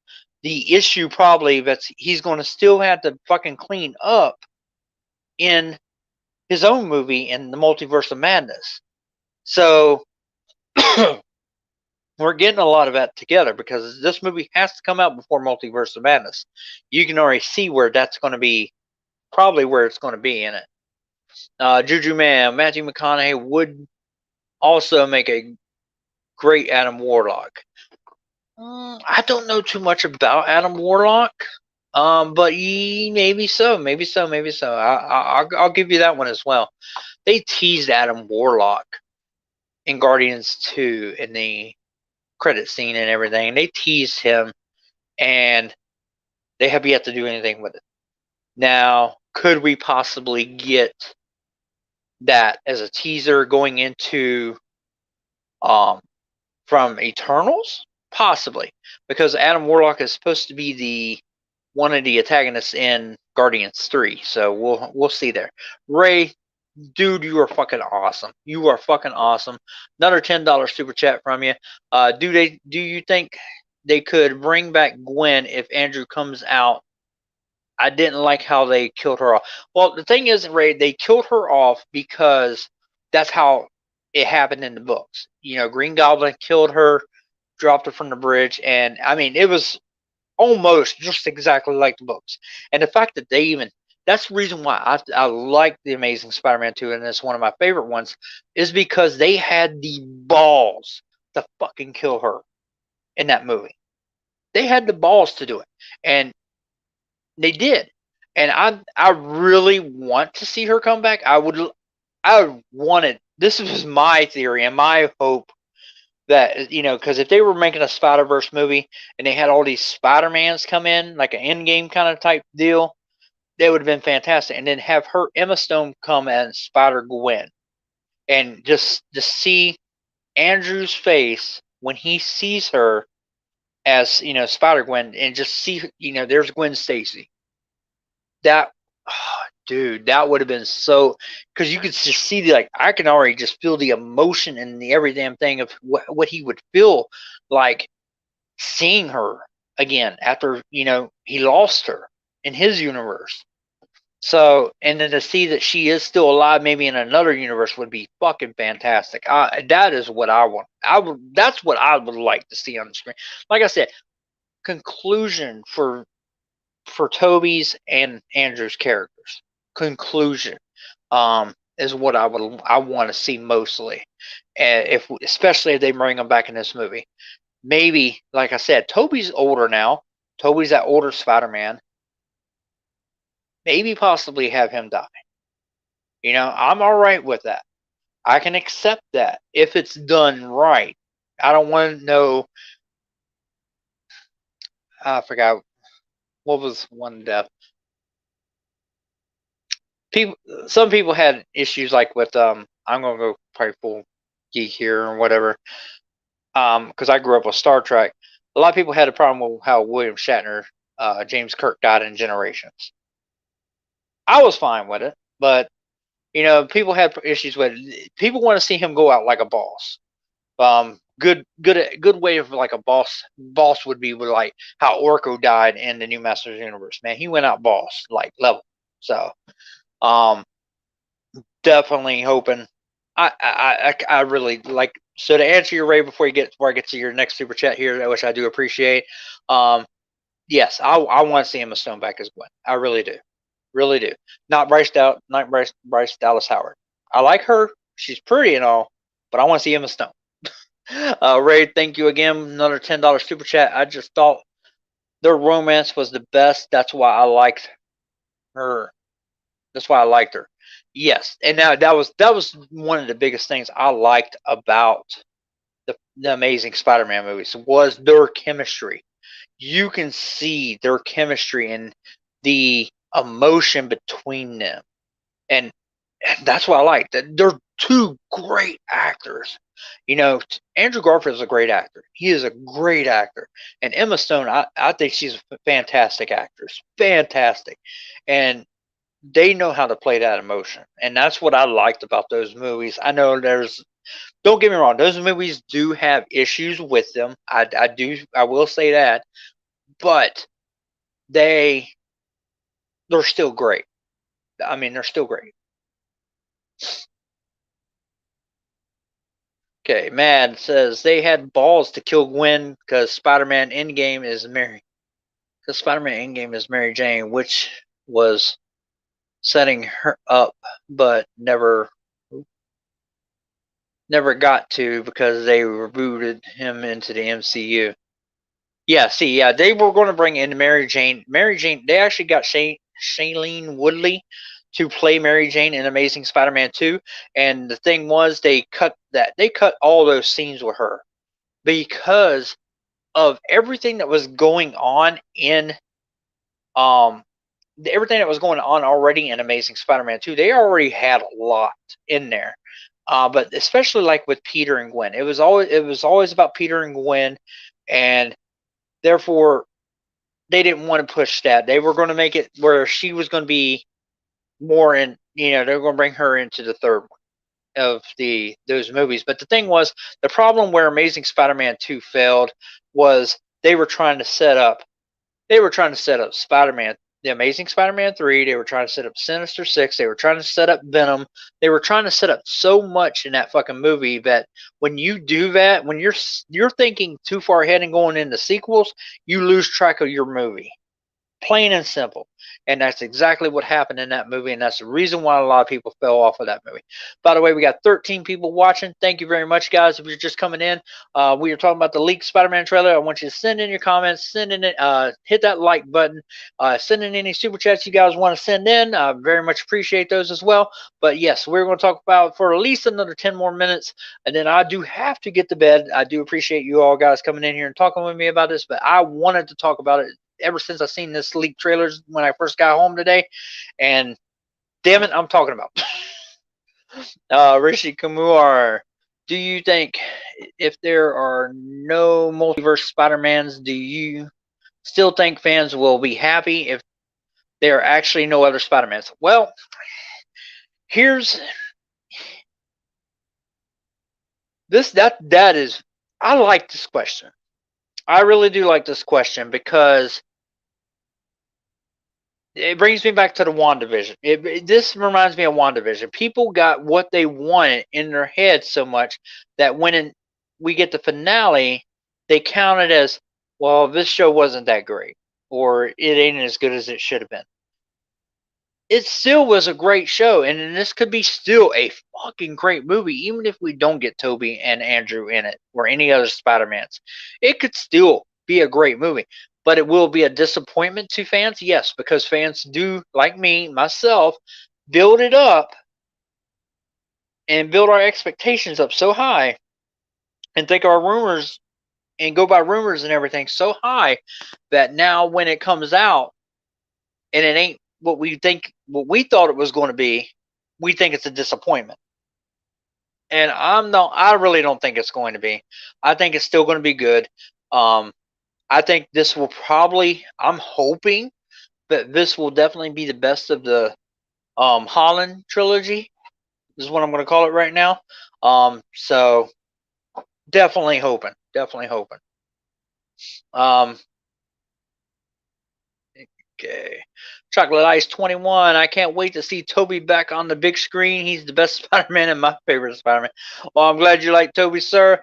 the issue probably that he's going to still have to fucking clean up in his own movie in the Multiverse of Madness. So we're getting a lot of that together because this movie has to come out before Multiverse of Madness. You can already see where that's going to be, probably where it's going to be in it. Juju Man, Matthew McConaughey would also make a great Adam Warlock. I don't know too much about Adam Warlock, but maybe so. I'll give you that one as well. They teased Adam Warlock in Guardians 2 in the credit scene and everything. They teased him, and they have yet to do anything with it. Now, could we possibly get that as a teaser going into from Eternals? Possibly, because Adam Warlock is supposed to be one of the antagonists in Guardians 3. So we'll see there. Ray, dude, you are fucking awesome. You are fucking awesome. Another $10 super chat from you. Do you think they could bring back Gwen if Andrew comes out? I didn't like how they killed her off. Well, the thing is, Ray, they killed her off because that's how it happened in the books. Green Goblin killed her, dropped her from the bridge, and I mean, it was almost just exactly like the books. And the fact that that's the reason why I like The Amazing Spider-Man 2, and it's one of my favorite ones, is because they had the balls to fucking kill her in that movie. They had the balls to do it, and they did. And I really want to see her come back. This was my theory and my hope that, because if they were making a Spider-Verse movie and they had all these Spider-Mans come in, like an Endgame kind of type deal, that would have been fantastic. And then have her Emma Stone come as Spider-Gwen, and just see Andrew's face when he sees her as, you know, Spider-Gwen, and just see, you know, there's Gwen Stacy. That, oh, dude, that would have been so, because you could just see the, like, I can already just feel the emotion and the every damn thing of what he would feel like seeing her again after, you know, he lost her in his universe. So, and then to see that she is still alive, maybe in another universe, would be fucking fantastic. That is what I want. That's what I would like to see on the screen. Like I said, conclusion for Toby's and Andrew's characters. Conclusion, is what I want to see mostly, and especially if they bring them back in this movie. Maybe, like I said, Toby's older now. Toby's that older Spider-Man. Maybe possibly have him die. You know, I'm all right with that. I can accept that if it's done right. I don't want to know. I forgot what was one death. Some people had issues like with I'm gonna go probably full geek here or whatever. Because I grew up with Star Trek. A lot of people had a problem with how William Shatner, James Kirk died in Generations. I was fine with it, but you know, people had issues with it. People want to see him go out like a boss. Good way of like a boss. Boss would be with like how Orko died in the New Masters Universe. Man, he went out boss like level. So, definitely hoping. I really like. So to answer your Ray before I get to your next super chat here, which I do appreciate. Yes, I want to see Emma Stone back as Gwen. I really do. Really do. Not Bryce Dallas Howard. I like her. She's pretty and all, but I want to see Emma Stone. Ray, thank you again. Another $10 super chat. I just thought their romance was the best. That's why I liked her. That's why I liked her. Yes, and now that was one of the biggest things I liked about the Amazing Spider-Man movies was their chemistry. You can see their chemistry and the emotion between them, and that's what I like. They're two great actors. You know, Andrew Garfield is a great actor. He is a great actor, and Emma Stone, I think she's a fantastic actress. Fantastic, and they know how to play that emotion, and that's what I liked about those movies. I know don't get me wrong, those movies do have issues with them. I will say that, but they're still great. I mean, they're still great. Okay, Mad says they had balls to kill Gwen because Spider-Man Endgame is Mary. Because Spider-Man Endgame is Mary Jane, which was setting her up, but never got to because they rebooted him into the MCU. Yeah, see, yeah, they were going to bring in Mary Jane. They actually got Shailene Woodley to play Mary Jane in Amazing Spider-Man 2, and the thing was they cut all those scenes with her because of everything that was going on in everything that was going on already in Amazing Spider-Man 2. They already had a lot in there. But especially like with Peter and Gwen, it was always about Peter and Gwen, and therefore they didn't want to push that. They were going to make it where she was going to be more in, you know, they were going to bring her into the third one of those movies. But the thing was, the problem where Amazing Spider-Man 2 failed was they were trying to set up Spider-Man, the Amazing Spider-Man 3. They were trying to set up Sinister Six. They were trying to set up Venom. They were trying to set up so much in that fucking movie that when you do that, when you're thinking too far ahead and going into sequels, you lose track of your movie. Plain and simple. And that's exactly what happened in that movie, and that's the reason why a lot of people fell off of that movie. By the way, we got 13 people watching. Thank you very much, guys. If you're just coming in, we are talking about the leaked Spider-Man trailer. I want you to send in your comments, send in it, hit that like button, send in any super chats you guys want to send in. Very much appreciate those as well. But yes, we're going to talk about for at least another 10 more minutes, and then I do have to get to bed. I do appreciate you all guys coming in here and talking with me about this, but I wanted to talk about it ever since I seen this leaked trailers when I first got home today, and damn it, I'm talking about. Rishi Kumar, do you think if there are no multiverse Spider-Mans, do you still think fans will be happy if there are actually no other Spider-Mans? Well, here's that is, I like this question. I really do like this question because it brings me back to the WandaVision. This reminds me of WandaVision. People got what they wanted in their head so much that we get the finale, they count it as, well, this show wasn't that great, or it ain't as good as it should have been. It still was a great show, and this could be still a fucking great movie, even if we don't get Toby and Andrew in it, or any other Spider-Mans. It could still be a great movie. But it will be a disappointment to fans? Yes, because fans do, like me, myself, build it up and build our expectations up so high and think our rumors and go by rumors and everything so high that now when it comes out and it ain't what we thought it was going to be, we think it's a disappointment. And I really don't think it's going to be. I think it's still going to be good. I think this will probably, I'm hoping that this will definitely be the best of the Holland trilogy, is what I'm going to call it right now. So definitely hoping. Definitely hoping. Okay. Chocolate Ice 21. I can't wait to see Toby back on the big screen. He's the best Spider-Man and my favorite Spider-Man. Well, I'm glad you like Toby, sir.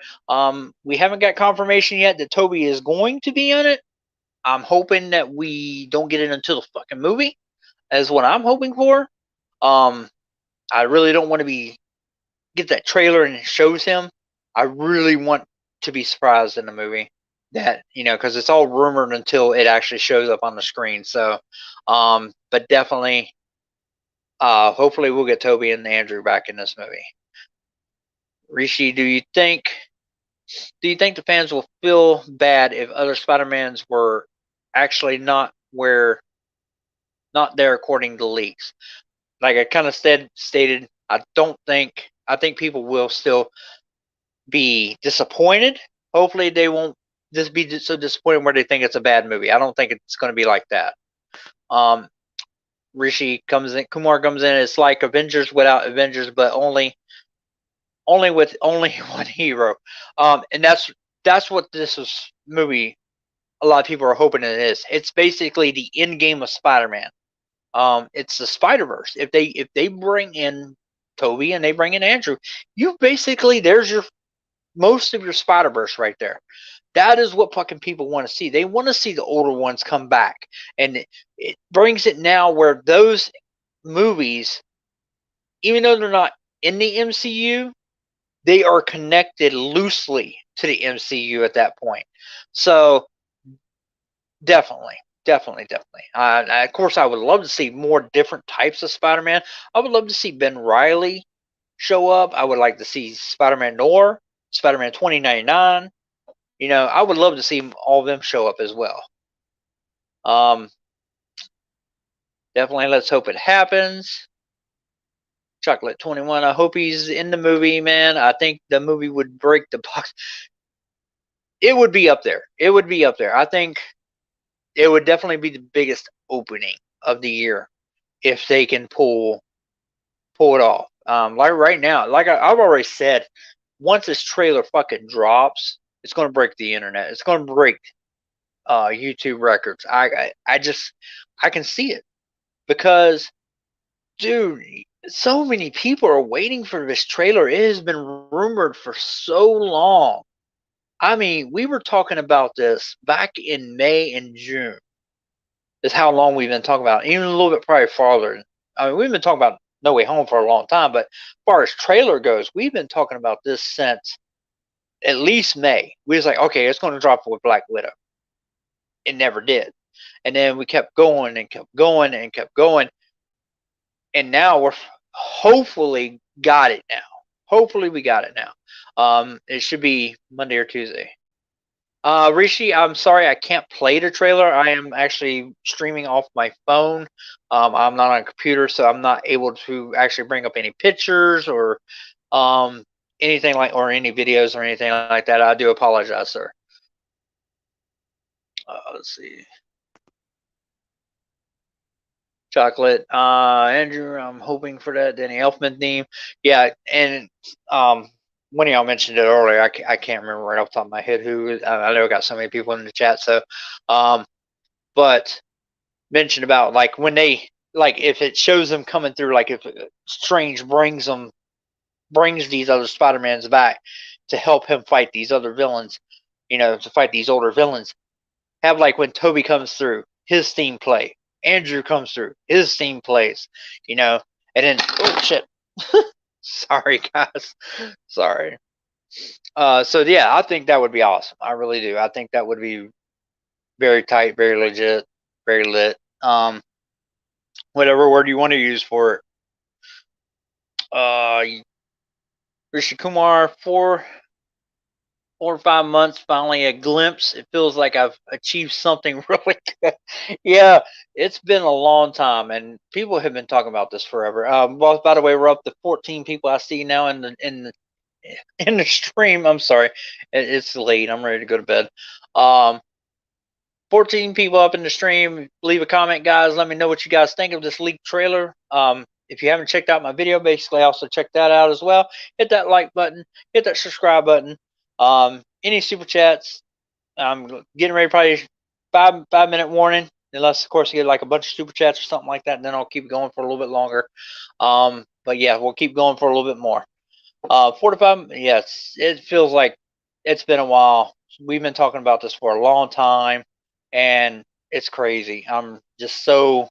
We haven't got confirmation yet that Toby is going to be on it. I'm hoping that we don't get it until the fucking movie, is what I'm hoping for. I really don't want to get that trailer and it shows him. I really want to be surprised in the movie, that, because it's all rumored until it actually shows up on the screen. So, but definitely, hopefully we'll get Toby and Andrew back in this movie. Rishi, do you think the fans will feel bad if other Spider-Mans were actually not there according to leaks? Like I kind of stated, I think people will still be disappointed. Hopefully they won't just be so disappointed where they think it's a bad movie. I don't think it's going to be like that. Kumar comes in. It's like Avengers without Avengers, but only with only one hero. And that's what this movie, a lot of people are hoping it is. It's basically the end game of Spider-Man. It's the Spider-Verse. If they bring in Toby and they bring in Andrew, there's your most of your Spider-Verse right there. That is what fucking people want to see. They want to see the older ones come back. And it brings it now where those movies, even though they're not in the MCU, they are connected loosely to the MCU at that point. So definitely. Of course, I would love to see more different types of Spider-Man. I would love to see Ben Reilly show up. I would like to see Spider-Man Noir, Spider-Man 2099. I would love to see all of them show up as well. Definitely, let's hope it happens. Chocolate 21. I hope he's in the movie, man. I think the movie would break the box. It would be up there. I think it would definitely be the biggest opening of the year if they can pull it off. Like right now, like I've already said, once this trailer fucking drops, it's going to break the internet. It's going to break YouTube records. I can see it because, dude, so many people are waiting for this trailer. It has been rumored for so long. I mean, we were talking about this back in May and June. Is how long we've been talking about it. Even a little bit probably farther. I mean, we've been talking about No Way Home for a long time, but as far as trailer goes, we've been talking about this since at least May. We was like, okay, it's going to drop with Black Widow. It never did. And then we kept going and kept going and kept going. And now we're hopefully got it now. Hopefully we got it now. It should be Monday or Tuesday. Rishi, I'm sorry I can't play the trailer. I am actually streaming off my phone. I'm not on a computer, so I'm not able to actually bring up any pictures or um, anything like, or any videos or anything like that. I do apologize, sir. Let's see. Chocolate. Andrew, I'm hoping for that Danny Elfman theme. Yeah, and one of y'all mentioned it earlier. I can't remember right off the top of my head who. I know I got so many people in the chat, so um, but mentioned about like when they like if it shows them coming through, like if Strange brings these other Spider-Mans back to help him fight these other villains, to fight these older villains. Have like when Toby comes through, his theme play. Andrew comes through, his theme plays, and then oh shit. Sorry guys. Sorry. So yeah, I think that would be awesome. I really do. I think that would be very tight, very legit, very lit. Whatever word you want to use for it. Rishi Kumar, 4 or 5 months, finally a glimpse. It feels like I've achieved something really good. Yeah, it's been a long time, and people have been talking about this forever. Well, by the way, we're up to 14 people I see now in the stream. I'm sorry, it's late. I'm ready to go to bed. 14 people up in the stream. Leave a comment, guys. Let me know what you guys think of this leaked trailer. If you haven't checked out my video, basically also check that out as well. Hit that like button. Hit that subscribe button. Any super chats. I'm getting ready, probably 5 minute warning. Unless, of course, you get like a bunch of super chats or something like that, and then I'll keep going for a little bit longer. But yeah, we'll keep going for a little bit more. 45, yes, it feels like it's been a while. We've been talking about this for a long time, and it's crazy. I'm just so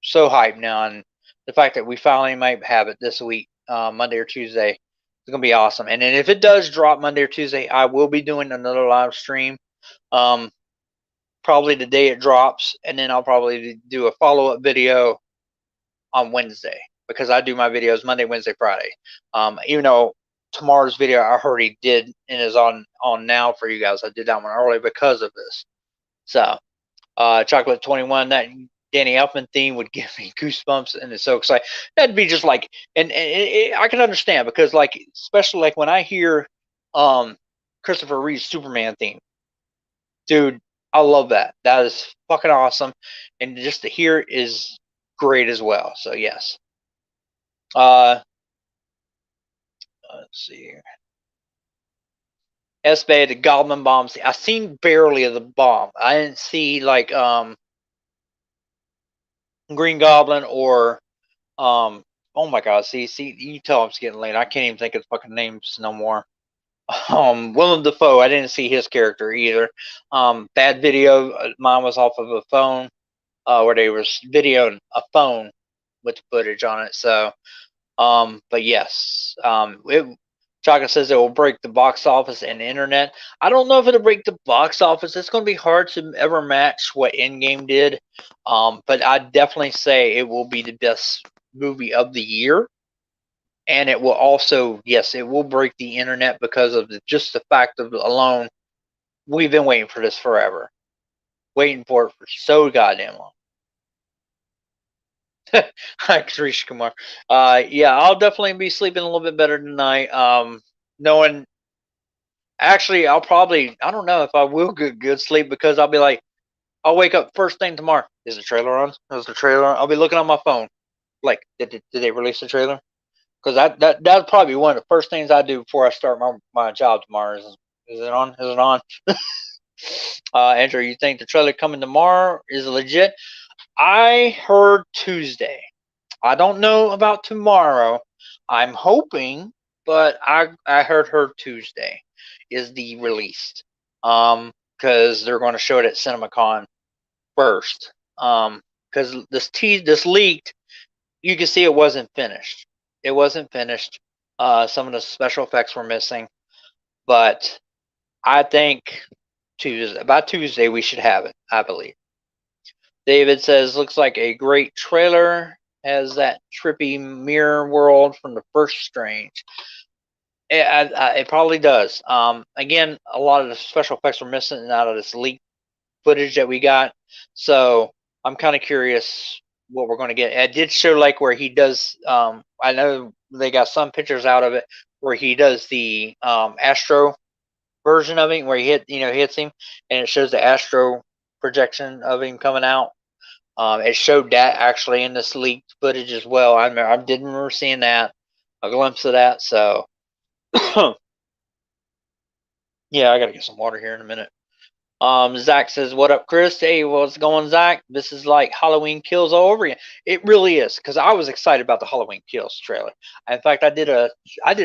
hyped now, and the fact that we finally might have it this week, Monday or Tuesday, it's gonna be awesome. And then if it does drop Monday or Tuesday, I will be doing another live stream, um, probably the day it drops, and then I'll probably do a follow-up video on Wednesday because I do my videos Monday, Wednesday, Friday. Even though tomorrow's video I already did and is on now for you guys, I did that one early because of this. So, Chocolate 21, that Danny Elfman theme would give me goosebumps, and it's so exciting. That'd be just like, and I can understand because like, especially like when I hear Christopher Reeve's Superman theme, dude, I love that. That is fucking awesome, and just to hear it is great as well. So yes. Let's see here. S-Bay, the Goblin bombs. I seen barely of the bomb. I didn't see like Green Goblin or oh my god, see you tell I'm getting late. I can't even think of the fucking names no more. Willem Dafoe, I didn't see his character either. Bad video, mine was off of a phone, where they was videoing a phone with the footage on it. So but yes, Chaka says it will break the box office and the internet. I don't know if it'll break the box office. It's going to be hard to ever match what Endgame did. But I'd definitely say it will be the best movie of the year. And it will also, yes, it will break the internet because of just the fact of alone, we've been waiting for this forever. Waiting for it for so goddamn long. Hi, Karish Kumar. Yeah, I'll definitely be sleeping a little bit better tonight. Knowing, actually, I don't know if I will get good sleep because I'll be like, I'll wake up first thing tomorrow. Is the trailer on? Is the trailer on? I'll be looking on my phone. Like, did they release the trailer? Because that'll probably be one of the first things I do before I start my job tomorrow. Is it on? Is it on? Andrew, you think the trailer coming tomorrow is legit? I heard Tuesday. I don't know about tomorrow. I'm hoping, but I heard Tuesday is the release. Because they're going to show it at CinemaCon first. Because this leaked, you can see it wasn't finished. It wasn't finished. Some of the special effects were missing, but I think by Tuesday we should have it. I believe. David says, looks like a great trailer. Has that trippy mirror world from the first Strange. It probably does. Again, a lot of the special effects are missing out of this leaked footage that we got, so I'm kind of curious what we're going to get. It did show like where he does. I know they got some pictures out of it where he does the Astro version of him, where he hits him, and it shows the Astro projection of him coming out. It showed that actually in this leaked footage as well. I did remember seeing that, a glimpse of that. So, yeah, I gotta get some water here in a minute. Zach says, "What up, Chris? Hey, what's going, Zach? This is like Halloween Kills all over again. It really is, because I was excited about the Halloween Kills trailer. In fact, I did a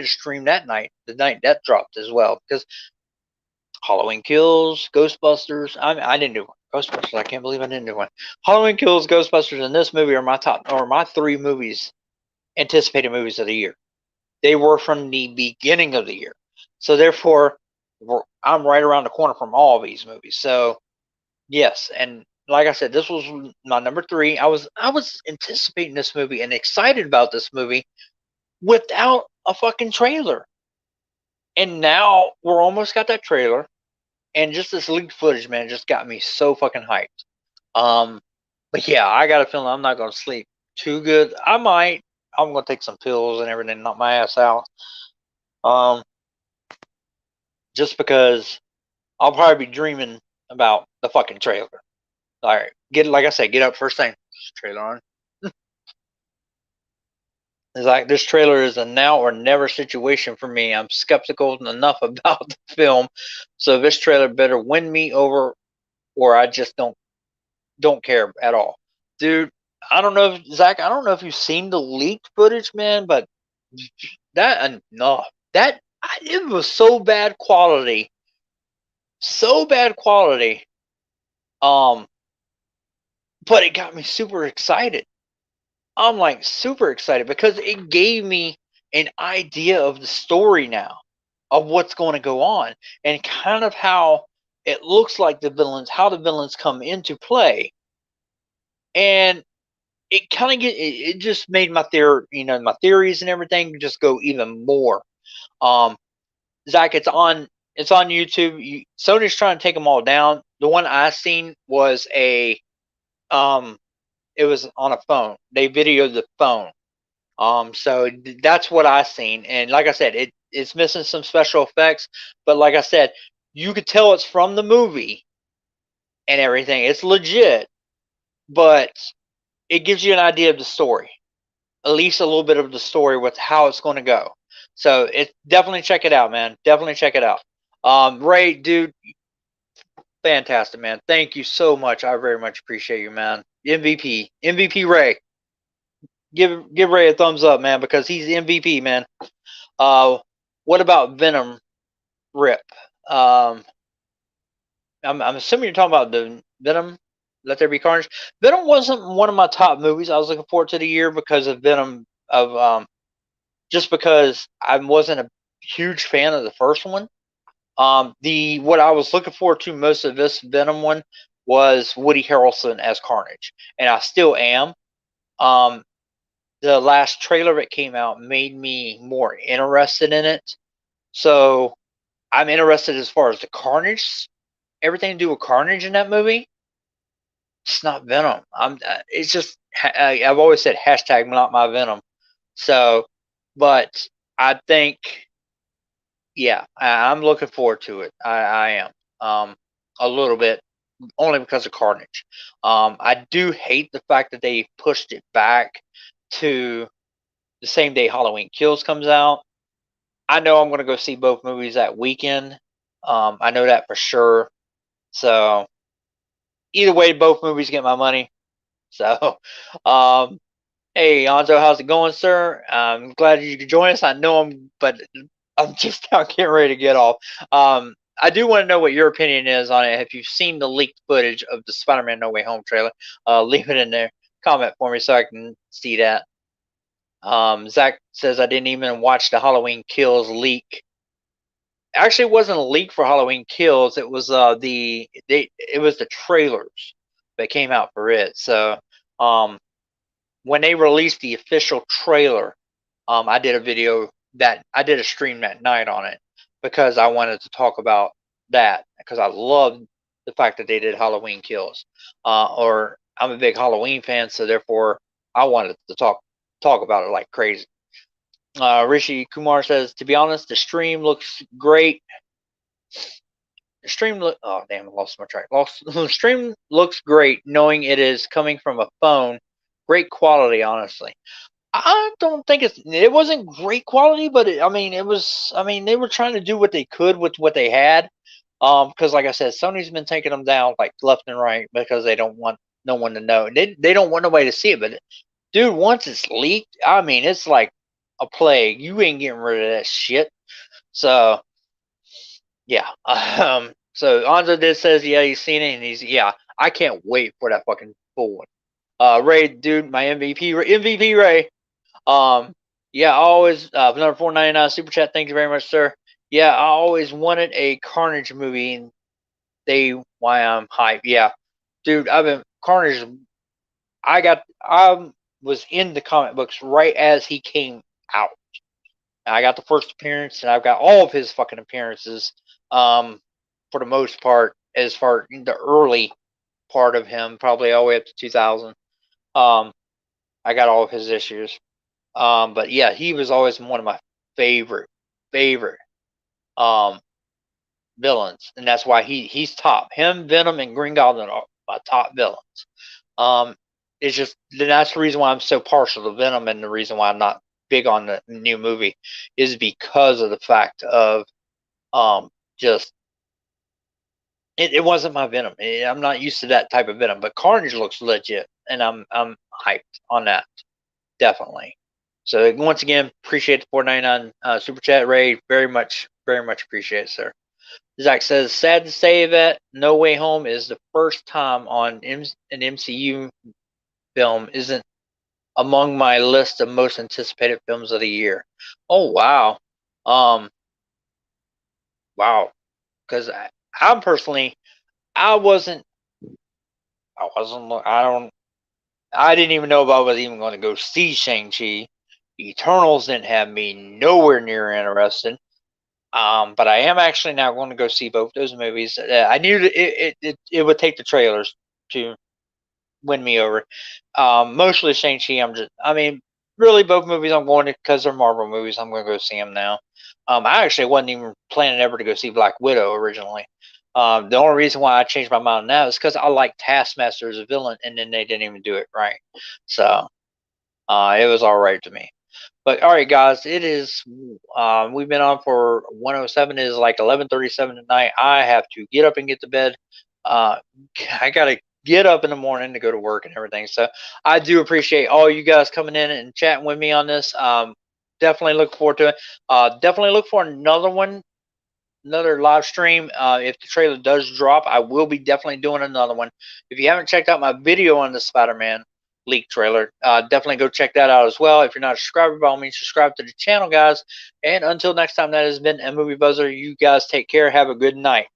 stream that night, the night that dropped as well, because Halloween Kills, Ghostbusters. I didn't do one. Ghostbusters. I can't believe I didn't do one. Halloween Kills, Ghostbusters, and this movie are my three movies, anticipated movies of the year. They were from the beginning of the year, so therefore, I'm right around the corner from all of these movies. So yes, and like I said, this was my number three. I was anticipating this movie and excited about this movie without a fucking trailer, and now we're almost got that trailer. And just this leaked footage, man, just got me so fucking hyped. But yeah, I got a feeling I'm not gonna sleep too good. I might. I'm gonna take some pills and everything, knock my ass out. Um, just because I'll probably be dreaming about the fucking trailer. All right, like I said, get up first thing. Trailer on. It's like this trailer is a now or never situation for me. I'm skeptical enough about the film, so this trailer better win me over, or I just don't care at all, dude. I don't know if Zach. I don't know if you've seen the leaked footage, man, but that no, that it was so bad quality, so bad quality. Um, but it got me super excited. I'm like super excited because it gave me an idea of the story now, of what's going to go on, and kind of how it looks like how the villains come into play, and it kind of it just made my theories and everything just go even more. Um, Zach, it's on YouTube. Sony's trying to take them all down. The one I seen was um, it was on a phone. They videoed the phone. So that's what I seen, and like I said, it's missing some special effects, but like I said, you could tell it's from the movie and everything. It's legit, but it gives you an idea of the story, at least a little bit of the story with how it's going to go. So it definitely check it out, man. Definitely check it out. Ray, dude, fantastic, man. Thank you so much. I very much appreciate you, man. MVP Ray. Give Ray a thumbs up, man, because he's MVP, man. Uh, what about Venom Rip? Um, I'm assuming you're talking about the Venom. Let There Be Carnage. Venom wasn't one of my top movies I was looking forward to the year because of Venom of just because I wasn't a huge fan of the first one. The what I was looking forward to most of this Venom one was Woody Harrelson as Carnage, and I still am. Um, the last trailer that came out made me more interested in it, so I'm interested as far as the Carnage, everything to do with Carnage in that movie. It's not Venom. It's just I've always said hashtag not my Venom. So, but I think yeah, I'm looking forward to it. I am a little bit only because of Carnage. I do hate the fact that they pushed it back to the same day Halloween Kills comes out. I know I'm going to go see both movies that weekend. I know that for sure. So either way, both movies get my money. So, um, hey, Anzo, how's it going, sir? I'm glad you could join us. But I'm just now getting ready to get off. I do want to know what your opinion is on it. If you've seen the leaked footage of the Spider-Man No Way Home trailer, leave it in there. Comment for me so I can see that. Zach says I didn't even watch the Halloween Kills leak. Actually, it wasn't a leak for Halloween Kills. It was it was the trailers that came out for it. So when they released the official trailer, I did a video I did a stream that night on it because I wanted to talk about that because I loved the fact that they did Halloween Kills. Or I'm a big Halloween fan, so therefore I wanted to talk about it like crazy. Rishi Kumar says, to be honest, the stream looks great. The stream look. Oh damn! I lost my track. The stream looks great, knowing it is coming from a phone. Great quality, honestly. I don't think it wasn't great quality, but I mean it was. I mean they were trying to do what they could with what they had. Because like I said, Sony's been taking them down like left and right because they don't want no one to know. They don't want nobody to see it. But dude, once it's leaked, I mean it's like a plague. You ain't getting rid of that shit. So yeah. So Anzo did says yeah he's seen it and yeah I can't wait for that fucking full one. Ray, dude, my MVP Ray. Um, yeah, I always another 4.99 super chat. Thank you very much, sir. Yeah, I always wanted a Carnage movie, and why I'm hyped. Yeah, dude, I've been Carnage. I was in the comic books right as he came out. I got the first appearance, and I've got all of his fucking appearances. For the most part, as far the early part of him, probably all the way up to 2000. I got all of his issues. But yeah, he was always one of my favorite um villains, and that's why he's top. Him, Venom, and Green Goblin are my top villains. Um, it's just that's the reason why I'm so partial to Venom, and the reason why I'm not big on the new movie is because of the fact of just it wasn't my Venom. I'm not used to that type of Venom, but Carnage looks legit, and I'm hyped on that definitely. So once again, appreciate the 4.99 super chat, Ray. Very much appreciate it, sir. Zach says, sad to say that No Way Home is the first time on an MCU film isn't among my list of most anticipated films of the year. Oh wow, wow. Because I'm personally, I wasn't, I didn't even know if I was even going to go see Shang-Chi. Eternals didn't have me nowhere near interested. But I am actually now going to go see both those movies. I knew that it would take the trailers to win me over. Mostly Shang-Chi, I mean, really both movies I'm going to, because they're Marvel movies, I'm going to go see them now. I actually wasn't even planning ever to go see Black Widow originally. The only reason why I changed my mind now is because I like Taskmaster as a villain, and then they didn't even do it right. So, it was all right to me. But all right, guys, it is. We've been on for 107. It is like 11:37 tonight. I have to get up and get to bed. I gotta get up in the morning to go to work and everything. So I do appreciate all you guys coming in and chatting with me on this. Definitely look forward to it. Definitely look for another one, another live stream. If the trailer does drop, I will be definitely doing another one. If you haven't checked out my video on the Spider-Man leak trailer, definitely go check that out as well. If you're not a subscriber, by all means, subscribe to the channel, guys. And until next time, that has been a Movie Buzzer. You guys take care. Have a good night.